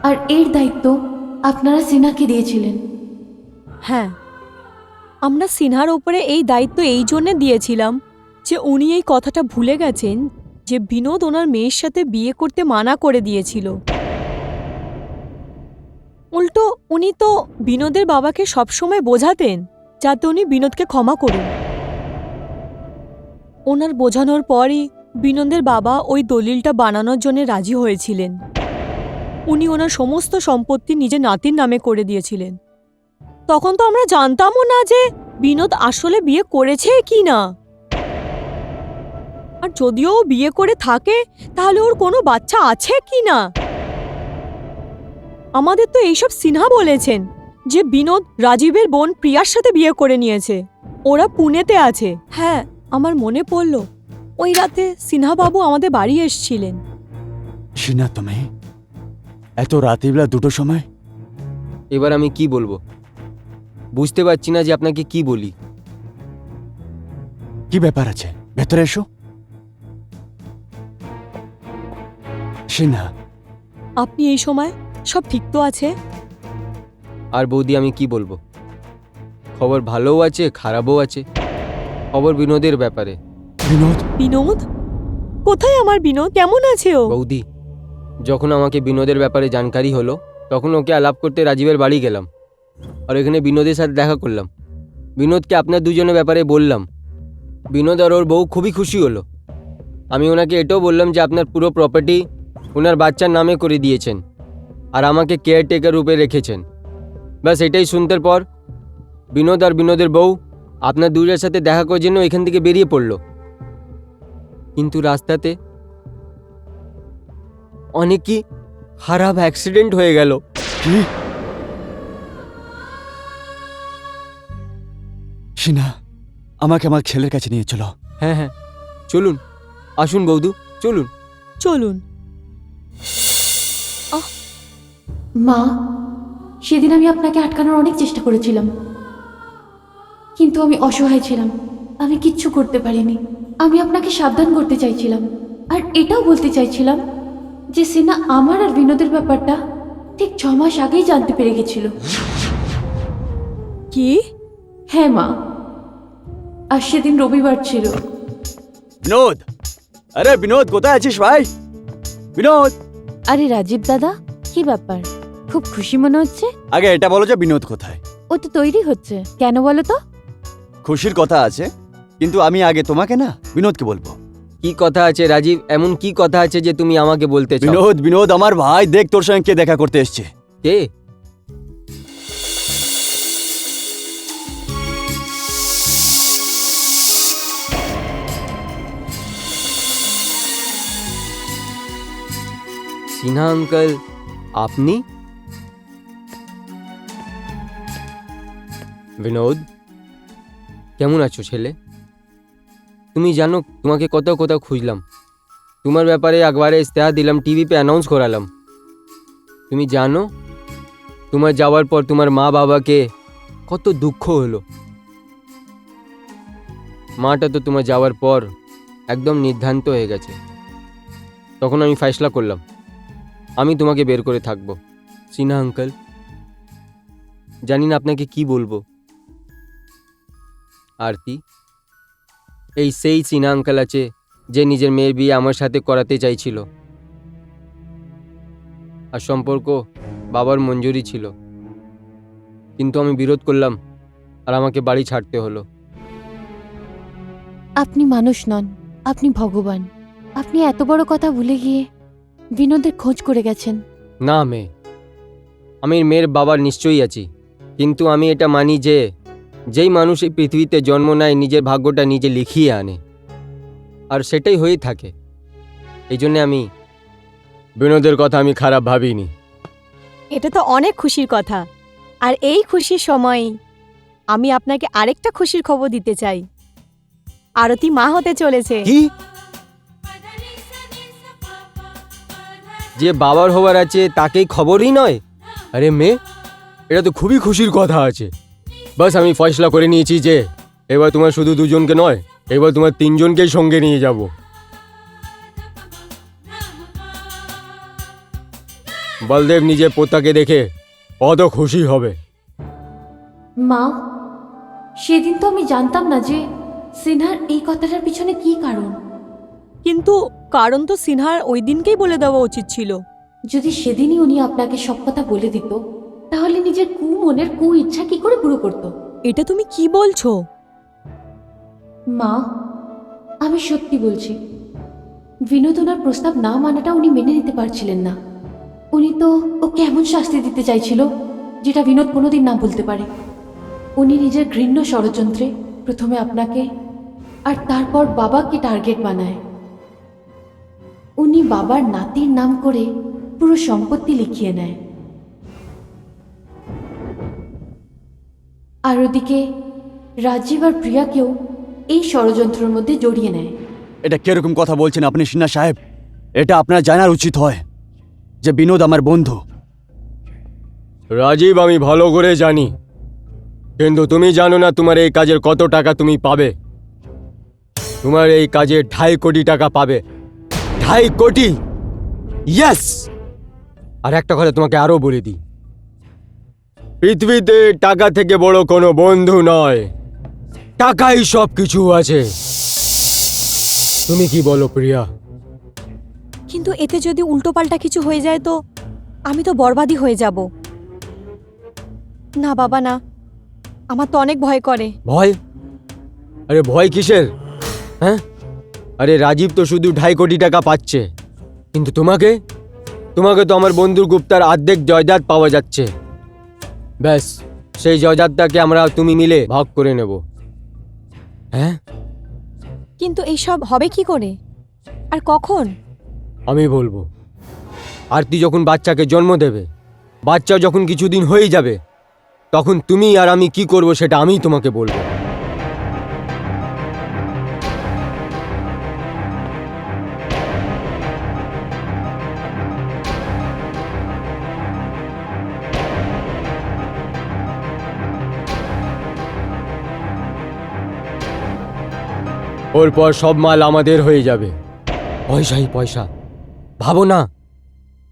আর এর দায়িত্ব আপনারা সিনহাকে দিয়েছিলেন। হ্যাঁ, আমরা সিনহার ওপরে এই দায়িত্ব এই জন্যে দিয়েছিলাম যে উনি এই কথাটা ভুলে গেছেন যে বিনোদ ওনার মেয়ের সাথে বিয়ে করতে মানা করে দিয়েছিল। উল্টো উনি তো বিনোদের বাবাকে সবসময় বোঝাতেন যাতে উনি বিনোদকে ক্ষমা করুন। ওনার বোঝানোর পরই বিনোদের বাবা ওই দলিলটা বানানোর জন্য রাজি হয়েছিলেন। উনি ওনার সমস্ত সম্পত্তি নিজের নাতির নামে করে দিয়েছিলেন। তখন তো আমরা জানতামও না যে বিনোদ আসলে বিয়ে করেছে কি না, আর যদিও ও বিয়ে করে থাকে তাহলে ওর কোনো বাচ্চা আছে কি না। আমাদের তো এইসব সিনহা বলেছেন যে বিনোদ রাজীবের বোন প্রিয়ার সাথে বিয়ে করে নিয়েছে, ওরা পুনেতে আছে। হ্যাঁ, আমার মনে পড়ল ওই রাতে সিনহা বাবু আমাদের বাড়ি এসেছিলেন। সিনা, তুমি এত রাতেবেলা দুটোর সময়? এবার আমি কি বলবো বুঝতে পারছি না যে আপনাকে কি বলি। কি ব্যাপার আছে? ভেতরে এসো। সিনা, আপনি এই সময় সব ঠিক তো আছে? আর বৌদি আমি কি বলবো, খবর ভালোও আছে খারাপও আছে। খবর বিনোদের ব্যাপারে। বিনোদ? বিনোদ? কোথায় আমার বিনোদ? কেমন আছে ও? বৌদি, যখন আমাকে বিনোদের ব্যাপারে জানকারি হলো তখন ওকে আলাপ করতে রাজীবের বাড়ি গেলাম, আর এখানে বিনোদের সাথে দেখা করলাম। বিনোদকে আপনার দুজনের ব্যাপারে বললাম। বিনোদ আর ওর বউ খুবই খুশি হলো। আমি ওনাকে এটাও বললাম যে আপনার পুরো প্রপার্টি ওনার বাচ্চার নামে করে দিয়েছেন আর আমাকে কেয়ারটেকার রূপে রেখেছেন। ব্যাস এটাই শুনতে পর বিনোদ আর বিনোদের বউ আপনার দুজনের সাথে দেখা করার জন্য এখান থেকে বেরিয়ে পড়লো। কিন্তু রাস্তাতে অনেকই খারাপ অ্যাক্সিডেন্ট হয়ে গেল। কি? সিনা, আমাকে আমার ছেলের কাছে নিয়ে চলো। হ্যাঁ হ্যাঁ, চলুন, আসুন বৌদু, চলুন। চলুন। মা, সেদিন আমি আপনাকে আটকানোর অনেক চেষ্টা করেছিলাম, কিন্তু আমি অসহায় ছিলাম, আমি কিচ্ছু করতে পারিনি। আমি আপনাকে সাবধান করতে চাইছিলাম, আর এটাও বলতে চাইছিলাম যে সিনহা আমার আর বিনোদের ব্যাপারটা ঠিক 6 মাস আগেই জানতে পেরে গেছিল। কি? হ্যাঁ মা, আর সেদিন রবিবার ছিল। বিনোদ! আরে বিনোদ, কোথায় আছিস ভাই? বিনোদ! আরে রাজীব দাদা, কি ব্যাপার? খুব খুশি মনে হচ্ছে। আগে এটা বলো যে বিনোদ কোথায়? ও তো তৈরি হচ্ছে। কেন বলো তো? খুশির কথা আছে, কিন্তু আমি আগে তোমাকে না বিনোদকে বলবো। কি কথা আছে রাজীব? এমন কি কথা আছে যে তুমি আমাকে বলতে চাও? বিনোদ, বিনোদ আমার ভাই, দেখ তোর সঙ্গে কে দেখা করতে এসছে। কে? সিনহা আঙ্কেল, আপনি? বিনোদ, কেমন আছো ছেলে? তুমি জানো তোমাকে কোথাও কোথাও খুঁজলাম, তোমার ব্যাপারে একবারে ইস্তেহার দিলাম, টিভিতে অ্যানাউন্স করালাম। তুমি জানো তোমার যাওয়ার পর তোমার মা বাবাকে কত দুঃখ হলো। মাটা তো তোমার যাওয়ার পর একদম নির্ধান্ত হয়ে গেছে। তখন আমি ফয়সলা করলাম আমি তোমাকে বের করে থাকবো। সিনহা আঙ্কেল, জানি না আপনাকে কি বলবো। আরতি, এই সেই সিনহা আঙ্কেল আছে যে নিজের মেয়ের বিয়ে আমার সাথে করাতে চাইছিল, আর সম্পর্ক বাবার মঞ্জুরি ছিল, কিন্তু আমি বিরোধ করলাম আর আমাকে বাড়ি ছাড়তে হলো। আপনি মানুষ নন, আপনি ভগবান। আপনি এত বড় কথা ভুলে গিয়ে বিনোদের খোঁজ করে গেছেন। না মেয়ে, আমি মেয়ের বাবার নিশ্চয়ই আছি, কিন্তু আমি এটা মানি যে যেই মানুষ এই পৃথিবীতে জন্ম নেয় নিজের ভাগ্যটা নিজে লিখিয়ে আনে, আর সেটাই হয়ে থাকে। এই জন্যে আমি বিনোদের কথা আমি খারাপ ভাবিনি। এটা তো অনেক খুশির কথা। আর এই খুশির সময় আমি আপনাকে আরেকটা খুশির খবর দিতে চাই। আরতি মা হতে চলেছে। কি? যে বাবার হবার আছে তাকেই খবরই নয়? আরে মেয়ে, এটা তো খুবই খুশির কথা আছে। বাস আমি ফয়সলা করে নিয়েছি যে এবার তোমার শুধু দুজনকে নয়, এবার তোমার তিনজনকেই সঙ্গে নিয়ে যাব। বলদেব নিজের পোতাকে দেখে কত খুশি হবে। মা, সেদিন তো আমি জানতাম না যে সিনহার এই কথাটার পিছনে কি কারণ। কিন্তু কারণ তো সিনহার ওই দিনকেই বলে দেওয়া উচিত ছিল। যদি সেদিনই উনি আপনাকে সব কথা বলে দিত, তাহলে নিজের মনের ইচ্ছা কি করে পুরো করতো? এটা তুমি কি বলছো? মা, আমি সত্যি বলছি, বিনোদ ওনার প্রস্তাব না মানাটা উনি মেনে নিতে পারছিলেন না। উনি তো ওকে এমন শাস্তি দিতে চাইছিল যেটা বিনোদ কোনোদিন না বলতে পারে। উনি নিজের ঘৃণ্য ষড়যন্ত্রে প্রথমে আপনাকে আর তারপর বাবাকে টার্গেট বানায়। উনি বাবার নাতির নাম করে পুরো সম্পত্তি লিখিয়ে নেয়, আর ওদিকে রাজীব আর প্রিয়াকেও এই ষড়যন্ত্রের মধ্যে জড়িয়ে নেয়। এটা কিরকম কথা বলছেন আপনি সিনহা সাহেব? এটা আপনার জানার উচিত হয় যে বিনোদ আমার বন্ধু। রাজীব, আমি ভালো করে জানি, কিন্তু তুমি জানো না তোমার এই কাজের কত টাকা তুমি পাবে। তোমার এই কাজে 2.5 কোটি টাকা পাবে। 2.5 কোটি! ইয়েস! আর একটা কথা তোমাকে আরো বলে দিই, পৃথিবীতে টাকা থেকে বড় কোনো বন্ধু নয়, টাকাই সব কিছু আছে। তুমি কি বলো প্রিয়া? কিন্তু এতে যদি উল্টোপাল্টা কিছু হয়ে যায় তো আমি তো বরবাদই হয়ে যাব। না বাবা না, আমার তো অনেক ভয় করে। ভয়? আরে ভয় কিসের? হ্যাঁ, আরে রাজীব তো শুধু 2.5 কোটি টাকা পাচ্ছে, কিন্তু তোমাকে তোমাকে তো আমার বন্ধুর গুপ্তার অর্ধেক জয়দাদ পাওয়া যাচ্ছে। ব্যাস, সেই জয়দাদটাকে আমরা তুমি মিলে ভাগ করে নেব। হ্যাঁ, কিন্তু এইসব হবে কি করে আর কখন? আমি বলবো। আরতি যখন বাচ্চাকে জন্ম দেবে, বাচ্চা যখন কিছুদিন হয়ে যাবে, তখন তুমি আর আমি কি করব সেটা আমি তোমাকে বলবো। ওর পর সব মাল আমাদের হয়ে যাবে। পয়সাই পয়সা, ভাবো না,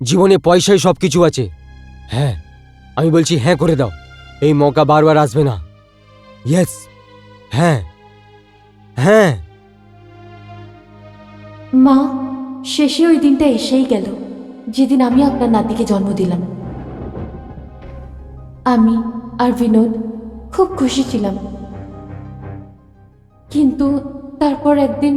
জীবনে পয়সাই সব কিছু আছে। হ্যাঁ, আমি বলছি হ্যাঁ করে দাও, এই মৌকা বারবার আসবে না। ইয়েস, হ্যাঁ হ্যাঁ। মা, শেষে ওই দিনটা এসেই গেল যেদিন আমি আপনার নাতিকে জন্ম দিলাম। আমি আর বিনোদ খুব খুশি ছিলাম, কিন্তু তারপর একদিন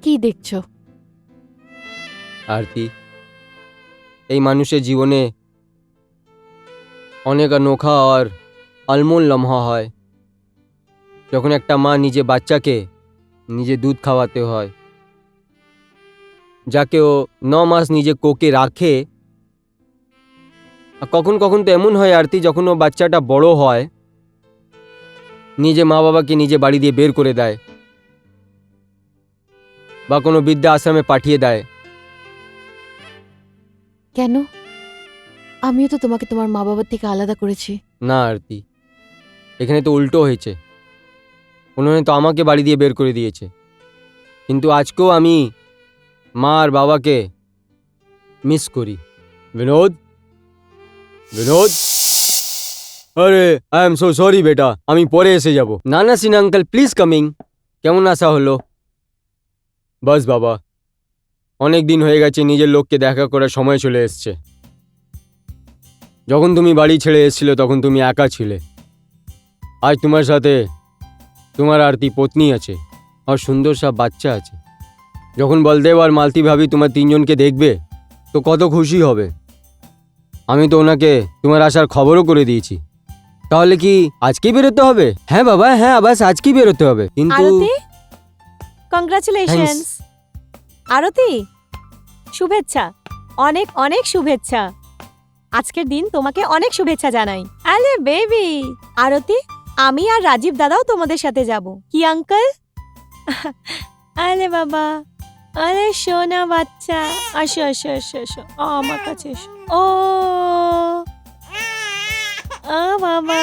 কি দেখছো? আরতি, এই মানুষের জীবনে অনেক अनोखा আর अनमोल লম্হা হয়। যখন একটা মা নিজে বাচ্চাকে নিজে দুধ খাওয়াতে হয়, যাকে ও 9 মাস নিজে কোকে রাখে, আর কখন কখন তো এমন হয় আরতি, যখন ও বাচ্চাটা বড় হয়, নিজে মা বাবাকে নিজে বাড়ি দিয়ে বের করে দেয় বা কোনো বৃদ্ধা আশ্রমে পাঠিয়ে দেয়। কেন? আমিও তো তোমাকে তোমার মা বাবার থেকে আলাদা করেছি। না আরতি, এখানে তো উল্টো হয়েছে। উन्होंने তো আমাকে বাড়ি দিয়ে বের করে দিয়েছে, কিন্তু আজকেও আমি মা আর বাবাকে মিস করি। বিনোদ, বিনোদ, আরে আই এম সো সরি বেটা, আমি পরে এসে যাব। না না সিনহা আঙ্কেল, প্লিজ কামিং। কেমন আসা হলো? বাস বাবা, অনেক দিন হয়ে গেছে, নিজের লোককে দেখা করার সময় চলে এসছে। যখন তুমি বাড়ি ছেড়ে এসেছিলে তখন তুমি একা ছিলে। আজ তোমার সাথে তোমার আরতি পত্নী আছে আর সুন্দর সব বাচ্চা আছে। যখন বলদেব আর মালতী ভাবি তোমার তিনজনকে দেখবে তো কত খুশি হবে। আমি তো ওনাকে তোমার আসার খবরও করে দিয়েছি। তাহলে কি আজকেই বেরোতে হবে? হ্যাঁ বাবা, হ্যাঁ আবাস, আজকেই বেরোতে হবে। কিন্তু আরতি, কংগ্রাচুলেশনস। আরতি, শুভেচ্ছা, অনেক অনেক শুভেচ্ছা। আজকের দিন তোমাকে অনেক শুভেচ্ছা জানাই। আরে বেবি আরতি, আমি আর রাজীব দাদাও তোমাদের সাথে যাব। কি আঙ্কেল? আরে বাবা, আরে সোনা বাচ্চা, আসো আসো আসো আসো, আমার কাছে এসো। ও বাবা।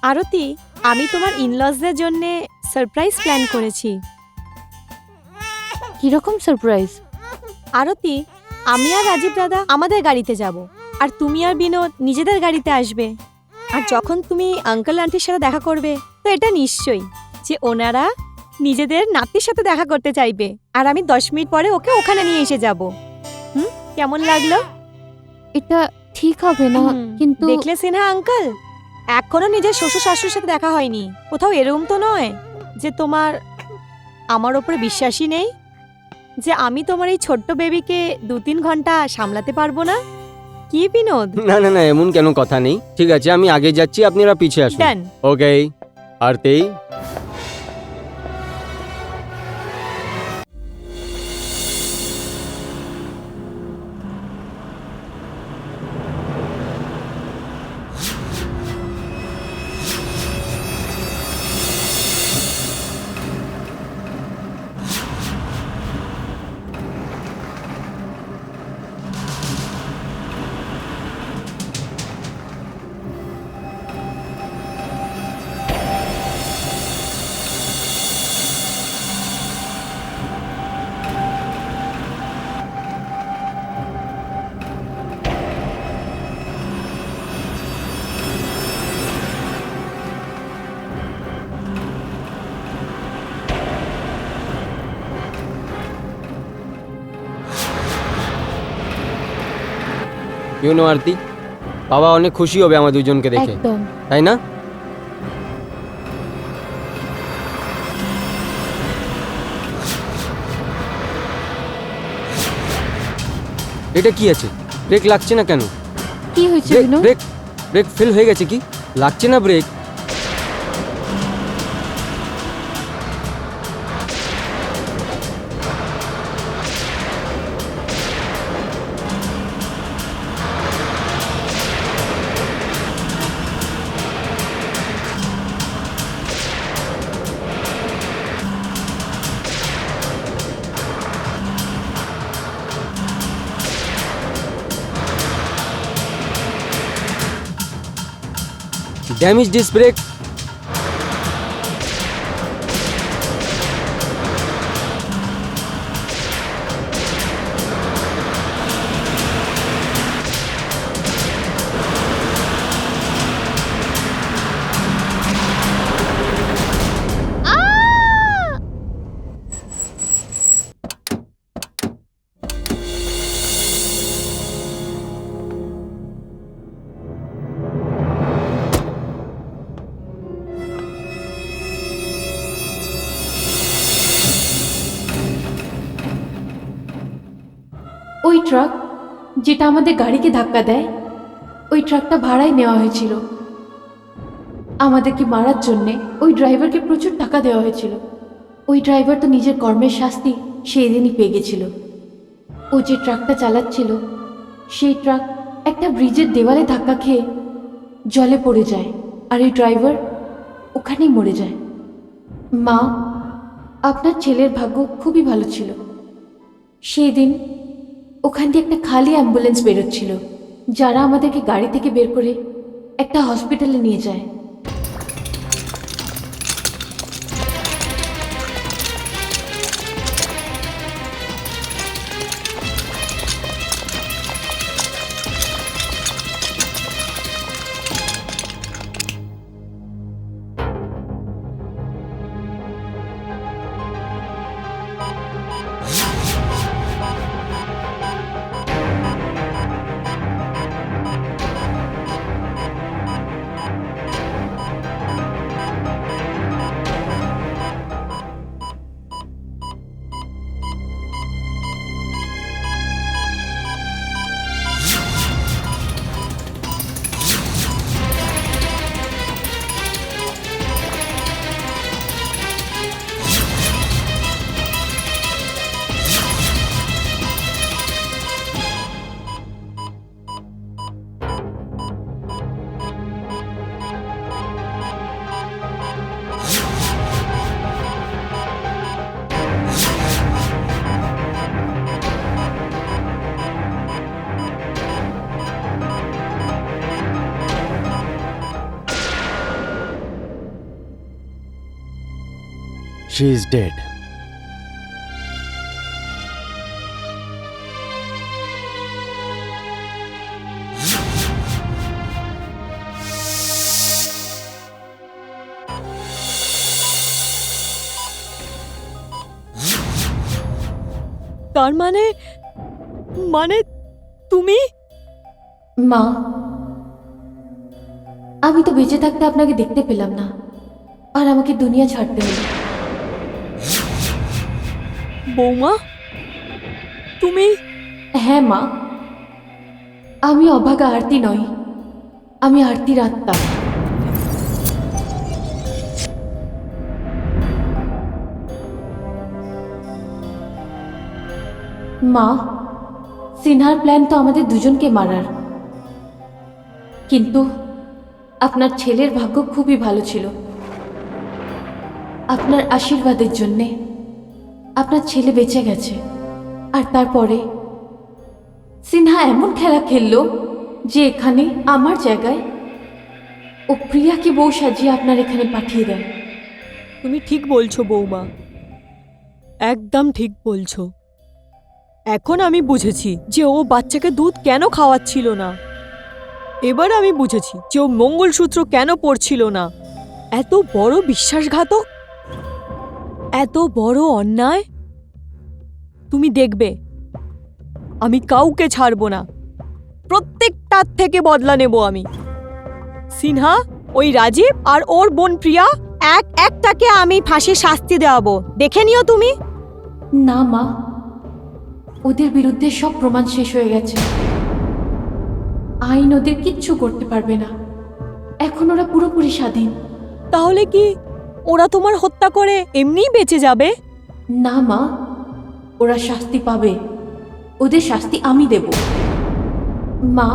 আরতি, আমি তোমার ইনলজদের জন্য সারপ্রাইজ প্ল্যান করেছি। কিরকম সারপ্রাইজ? আরতি, আমি আর রাজীব দাদা আমাদের গাড়িতে যাব, আর তুমি আর বিনোদ নিজেদের গাড়িতে আসবে। আর যখন তুমি আঙ্কেল আন্টির সাথে দেখা করবে তো এটা নিশ্চয়ই যে ওনারা নিজেদের নাতির সাথে দেখা করতে চাইবে, আর আমি 10 মিনিট পরে ওকে ওখানে নিয়ে এসে যাব। কেমন লাগলো? এটা ঠিক হবে না, কিন্তু দেখলে সিনহা আঙ্কেল, এখনো নিজের শ্বশুর শাশুড়ির সাথে দেখা হয়নি। কোথাও এরকম তো নয় যে তোমার আমার ওপরে বিশ্বাসই নেই, যে আমি তোমার এই ছোট্ট বেবিকে 2-3 ঘন্টা সামলাতে পারবো না। কি বিনোদ? না না না, এমন কেন কথা নেই। ঠিক আছে, আমি আগে যাচ্ছি, আপনারা পিছে আসুন। ডান। ওকে আরতি। ইউ নো আরতি, বাবা অনেক খুশি হবে আমার দুজনকে দেখে, একদম। তাই না? এটা কি আছে? ব্রেক লাগছে না কেন? কি হয়েছে brake Binod? Brake brake fail হয়ে গেছে কি? লাগছে না ব্রেক? Damage this brake. ওই ট্রাক যেটা আমাদের গাড়িকে ধাক্কা দেয়, ওই ট্রাকটা ভাড়ায় নেওয়া হয়েছিল। আমাদেরকে মারার জন্যে ওই ড্রাইভারকে প্রচুর টাকা দেওয়া হয়েছিল। ওই ড্রাইভার তো নিজের কর্মের শাস্তি সেই দিনই পেয়ে গেছিল। ও যে ট্রাকটা চালাচ্ছিল সেই ট্রাক একটা ব্রিজের দেওয়ালে ধাক্কা খেয়ে জলে পড়ে যায়, আর এই ড্রাইভার ওখানেই মরে যায়। মা, আপনার ছেলের ভাগ্য খুবই ভালো ছিল। সেই দিন ওখান দিয়ে একটা খালি অ্যাম্বুলেন্স বেরোচ্ছিল, যারা আমাদেরকে গাড়ি থেকে বের করে একটা হসপিটালে নিয়ে যায়। She is dead. তার মানে মানে তুমি? মা, আমি তো বেঁচে থাকতে আপনাকে দেখতে পেলাম না, আর আমাকে দুনিয়া ছাড়তে হলো। বৌমা, তুমি? হ্যাঁ মা, আমি অভাগা আরতি নই, আমি আরতির আত্মা। মা, সিনহার প্ল্যান তো আমাদের দুজনকে মারার, কিন্তু আপনার ছেলের ভাগ্য খুবই ভালো ছিল। আপনার আশীর্বাদের জন্যে আপনার ছেলে বেঁচে গেছে। আর তারপরে সিনহা এমন খেলা খেললো যে এখানে আমার জায়গায় ও প্রিয়াকে বউ সাজিয়ে আপনার এখানে পাঠিয়ে দেয়। তুমি ঠিক বলছো বৌমা, একদম ঠিক বলছো। এখন আমি বুঝেছি যে ও বাচ্চাকে দুধ কেন খাওয়াচ্ছিল না। এবার আমি বুঝেছি যে ও মঙ্গলসূত্র কেন পরছিল না। এত বড় বিশ্বাসঘাতক, এত বড় অন্যায়। তুমি দেখবে আমি কাউকে ছাড়বো না, প্রত্যেকটার থেকে বদলা নেব আমি। সিনহা, ওই রাজীব আর ওর বোন প্রিয়া, একটাকে আমি ফাঁসির শাস্তি দেওয়াবো, দেখে নিও তুমি। না মা, ওদের বিরুদ্ধে সব প্রমাণ শেষ হয়ে গেছে। আইন ওদের কিচ্ছু করতে পারবে না, এখন ওরা পুরোপুরি স্বাধীন। তাহলে কি ওরা তোমার হত্যা করে এমনিই বেঁচে যাবে? না মা, ওরা শাস্তি পাবে, ওদের শাস্তি আমি দেব। মা,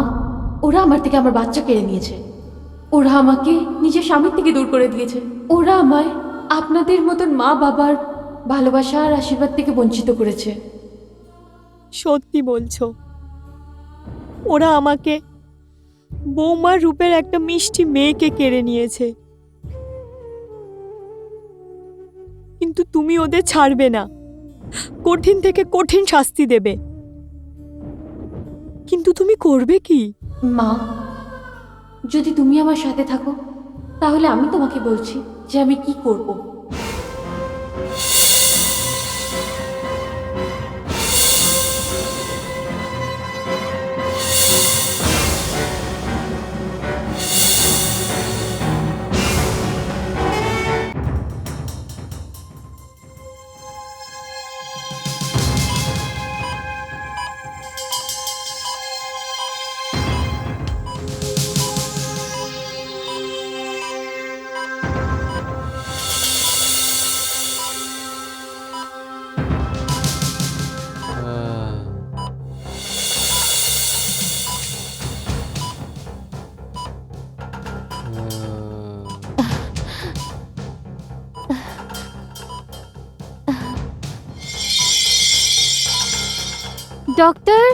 ওরা আমার থেকে আমার বাচ্চা কেড়ে নিয়েছে, ওরা আমাকে নিজের স্বামীর থেকে দূর করে দিয়েছে, ওরা আমায় আপনাদের মতন মা বাবার ভালোবাসা আর আশীর্বাদ থেকে বঞ্চিত করেছে। সত্যি বলছো? ওরা আমাকে বৌমার রূপের একটা মিষ্টি মেয়েকে কেড়ে নিয়েছে, কিন্তু তুমি ওদের ছাড়বে না, কঠিন থেকে কঠিন শাস্তি দেবে। কিন্তু তুমি করবে কি? মা, যদি তুমি আমার সাথে থাকো তাহলে আমি তোমাকে বলছি যে আমি কি করব। ডক্টর,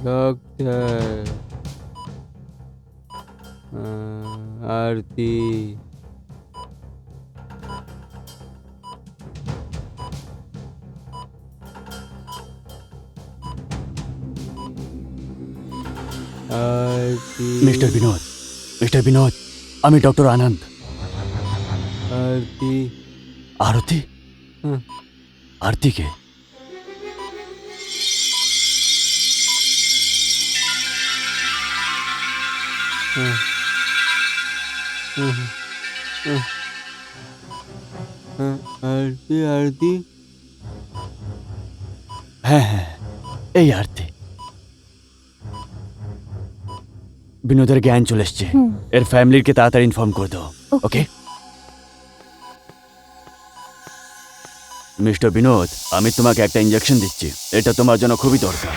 ডক্টর, আরতি। আরতি। মিস্টার বিনোদ, আমি ডক্টর আনন্দ। আরতি। আরতি? হুম। আরতি কে? আরতি, আরতি। হ্যাঁ হ্যাঁ, এই আরতি। বিনোদের জ্ঞান চলে এসছে। এর ফ্যামিলিকে তাড়াতাড়ি ইনফর্ম করে দাও, ওকে? মিস্টার বিনোদ, আমি তোমাকে একটা ইঞ্জেকশন দিচ্ছি, এটা তোমার জন্য খুবই দরকার।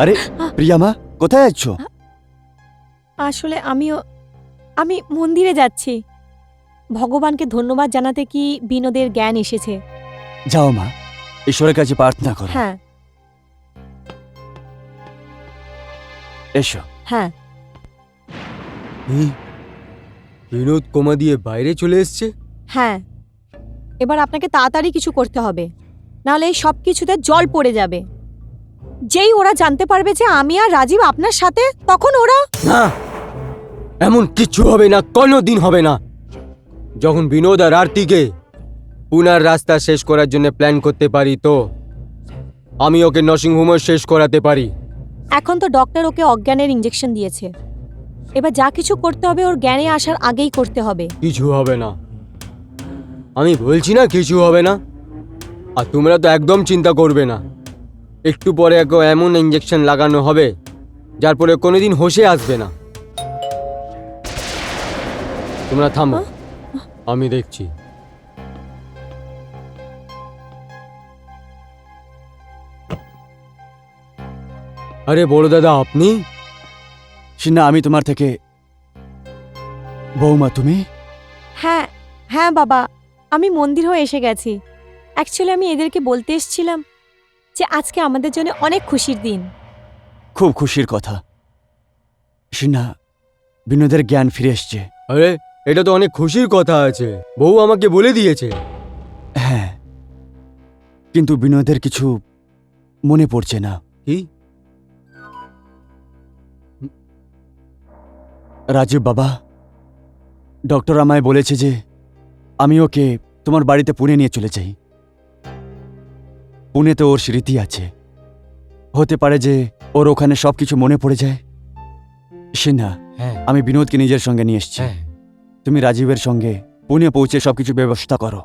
আরে প্রিয়া মা, কোথায় যাচ্ছ? আসলে আমি মন্দিরে যাচ্ছি ভগবানকে ধন্যবাদ জানাতে কি বিনোদের জ্ঞান এসেছে। যাও মা, ঈশ্বরের কাছে প্রার্থনা করো। হ্যাঁ এসো। হ্যাঁ। বিনোদ কোমা দিয়ে বাইরে চলে এসছে। হ্যাঁ, এবার আপনাকে তাড়াতাড়ি কিছু করতে হবে, নাহলে এই সব কিছুতে জল পড়ে যাবে। যেই ওরা জানতে পারবে যে আমি আর রাজীব আপনার সাথে, তখন ওরা... না, এমন কিচ্ছু হবে না, কোনোদিন হবে না। যখন বিনোদ আর আরতিকে পুনার রাস্তা শেষ করার জন্য প্ল্যান করতে পারি, তো আমি ওকে নার্সিংহোমে শেষ করাতে পারি। এখন তো ডক্টর ওকে অজ্ঞানের ইঞ্জেকশন দিয়েছে, এবার যা কিছু করতে হবে ওর জ্ঞানে আসার আগেই করতে হবে। কিছু হবে না, আমি বলছি না কিছু হবে না। আর তোমরা তো একদম চিন্তা করবে না, একটু পরে ওকে এমন ইঞ্জেকশন লাগানো হবে যার পরে কোনোদিন হোশে আসবে না। তোমরা থামো, আমি দেখছি। আরে বড় দাদা, আপনি? সিন্না, আমি তোমার থেকে... বৌমা তুমি? হ্যাঁ হ্যাঁ বাবা, আমি মন্দির হয়ে এসে গেছি। অ্যাকচুয়ালি আমি এদেরকে বলতে এসেছিলাম যে আজকে আমাদের জন্য অনেক খুশির দিন। খুব খুশির কথা। সিন্না, বিনোদের জ্ঞান ফিরে এসছে। আরে এটা তো অনেক খুশির কথা আছে, বউ আমাকে বলে দিয়েছে। হ্যাঁ, কিন্তু বিনোদের কিছু মনে পড়ছে না। কি? রাজীব বাবা, ডক্টর আমায় বলেছে যে আমি ওকে তোমার বাড়িতে পুনে নিয়ে চলে যাই। পুনেতে ওর স্মৃতি আছে, হতে পারে যে ওর ওখানে সবকিছু মনে পড়ে যায়। সিন্না, হ্যাঁ আমি বিনোদকে নিজের সঙ্গে নিয়ে এসেছি। হ্যাঁ। তুমি রাজীবের সঙ্গে পুনে পৌঁছে সবকিছু ব্যবস্থা করো,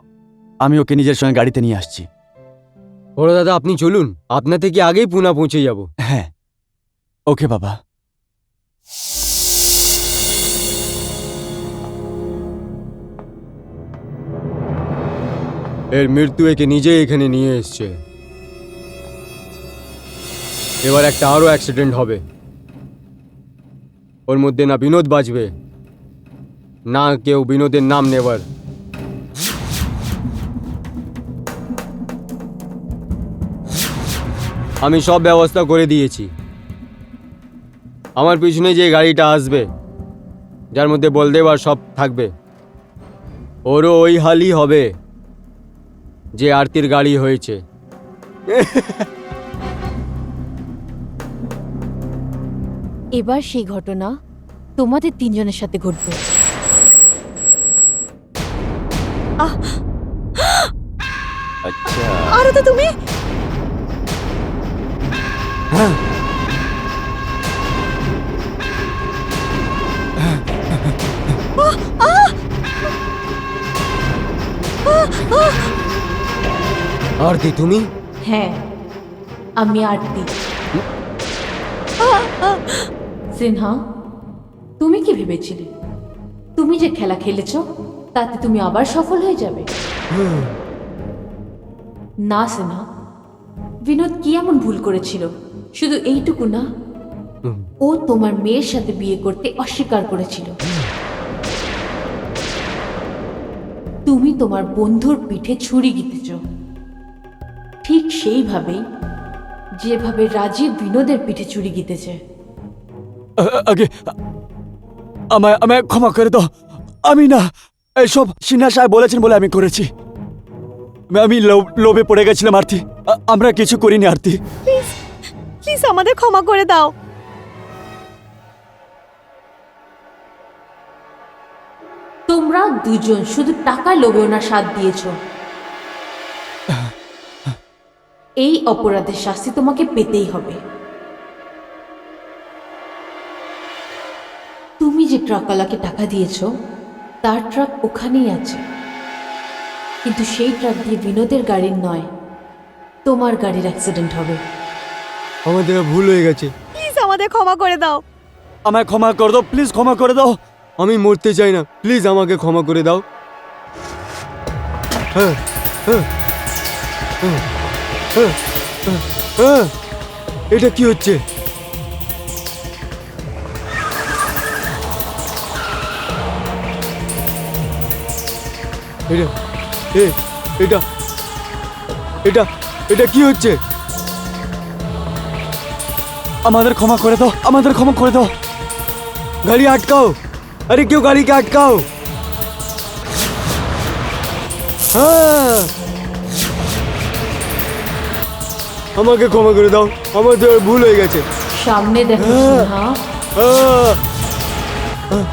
আমি ওকে নিজের সঙ্গে গাড়িতে নিয়ে আসছি। বড় দাদা আপনি চলুন, আপনার থেকে আগেই পুনা পৌঁছে যাব। হ্যাঁ, ওকে বাবা। এর মৃত্যু একে নিজেই এখানে নিয়ে এসছে। এবার একটা আরো অ্যাক্সিডেন্ট হবে, ওর মধ্যে না বিনোদ বাঁচবে না কেউ বিনোদের নাম নেবার। আমি সব ব্যবস্থা করে দিয়েছি। আমার পিছনে যে গাড়িটা আসবে, যার মধ্যে বলদেব আর সব থাকবে, ওরও ওই হালই হবে যে আরতির গাড়ি হয়েছে। এবার সেই ঘটনা তোমাদের তিনজনের সাথে ঘটবে। আচ্ছা, আরো তো তুমি... আরতি তুমি? হ্যাঁ, আমি আরতি। সিনহা, তুমি কি ভেবেছিলে তুমি যে খেলা খেলেছ তাতে তুমি আবার সফল হয়ে যাবে? না সিনহা, বিনোদ কি এমন ভুল করেছিল? শুধু এইটুকু না, ও তোমার মেয়ের সাথে বিয়ে করতে অস্বীকার করেছিল। তুমি তোমার বন্ধুর পিঠে ছুরি গিতেছ, ঠিক সেইভাবেই যেভাবে রাজীব বিনোদের পিঠে ছুরি গিতেছে। আগে আমায় আমায় ক্ষমা করে দাও। আমি না, এইসব সিনহা সাহেব বলেছেন বলে আমি করেছি। আমি লোভে পড়ে গেছিলাম আরতি। আমরা কিছু করিনি আরতি। প্লিজ প্লিজ আমাদের ক্ষমা করে দাও। তোমরা দুজন শুধু টাকার লোভে ওনার সাথ দিয়েছ। এই অপরাধের শাস্তি তোমাকে পেতেই হবে। তুমি যে ট্রাকওয়ালাকে টাকা দিয়েছ তার ট্রাক ওখানেই আছে, কিন্তু সেই ট্রাক দিয়ে বিনোদের গাড়ির নয়, তোমার গাড়ির অ্যাক্সিডেন্ট হবে। আমাদের ভুল হয়ে গেছে। প্লিজ আমাদের ক্ষমা করে দাও। আমায় ক্ষমা করে দাও, প্লিজ ক্ষমা করে দাও। আমি মরতে চাই না, প্লিজ আমাকে ক্ষমা করে দাও। হ্যাঁ হ্যাঁ হ্যাঁ হ্যাঁ হ্যাঁ, এটা কি হচ্ছে? এটা এটা এটা এটা কি হচ্ছে? আমাদের ক্ষমা করে দাও, আমাদের ক্ষমা করে দাও। গাড়ি আটকাও, আরে কেউ গাড়িকে আটকাও। হ্যাঁ, আমাকে ক্ষমা করে দাও, আমার তো ভুল হয়ে গেছে। সামনে দেখো সিনহা। আহ! আহ!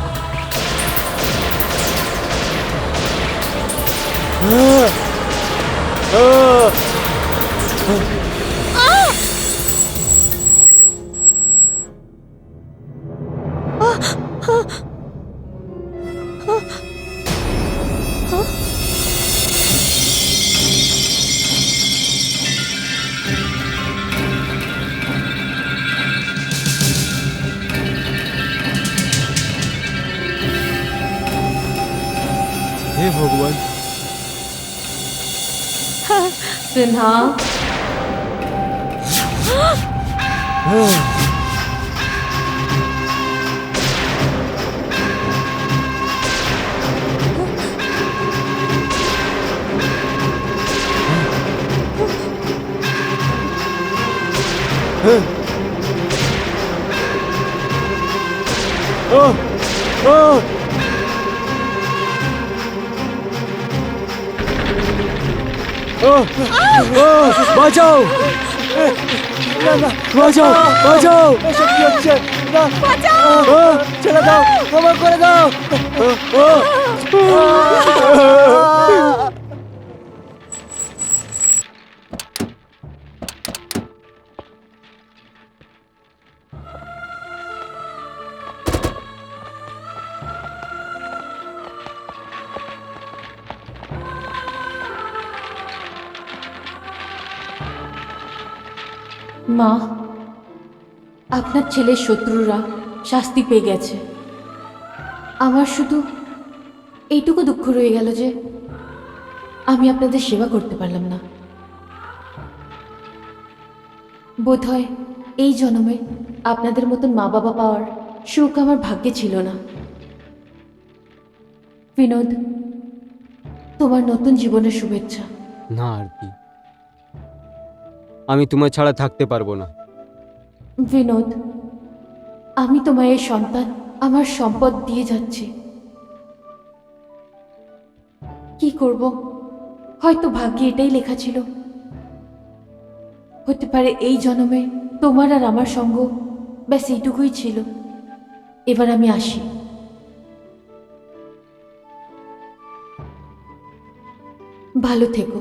আহ! হে ভগবান, সিনহা, আহ! আহ! আহ! আহ! বাঁচাও, বাঁচাও, বাঁচাও। এসব কি হচ্ছে? না, আহ! ছেড়ে দাও, ক্ষমা করে দাও। মা, আপনার ছেলের শত্রুরা শাস্তি পেয়ে গেছে। আমার শুধু এইটুকু দুঃখ রয়ে গেল যে আমি আপনাদের সেবা করতে পারলাম না। বোধহয় এই জন্মে আপনাদের মতন মা বাবা পাওয়ার সুখ আমার ভাগ্যে ছিল না। বিনোদ, তোমার নতুন জীবনের শুভেচ্ছা। না আরতি, আমি তোমার ছাড়া থাকতে পারবো না। বিনোদ, আমি তোমায় এই সন্তান, আমার সম্পদ দিয়ে যাচ্ছি। কি করব, হয়তো ভাগ্যে এটাই লেখা ছিল। হতে পারে এই জন্মে তোমার আর আমার সঙ্গ ব্যাস এইটুকুই ছিল। এবার আমি আসি। ভালো থেকো।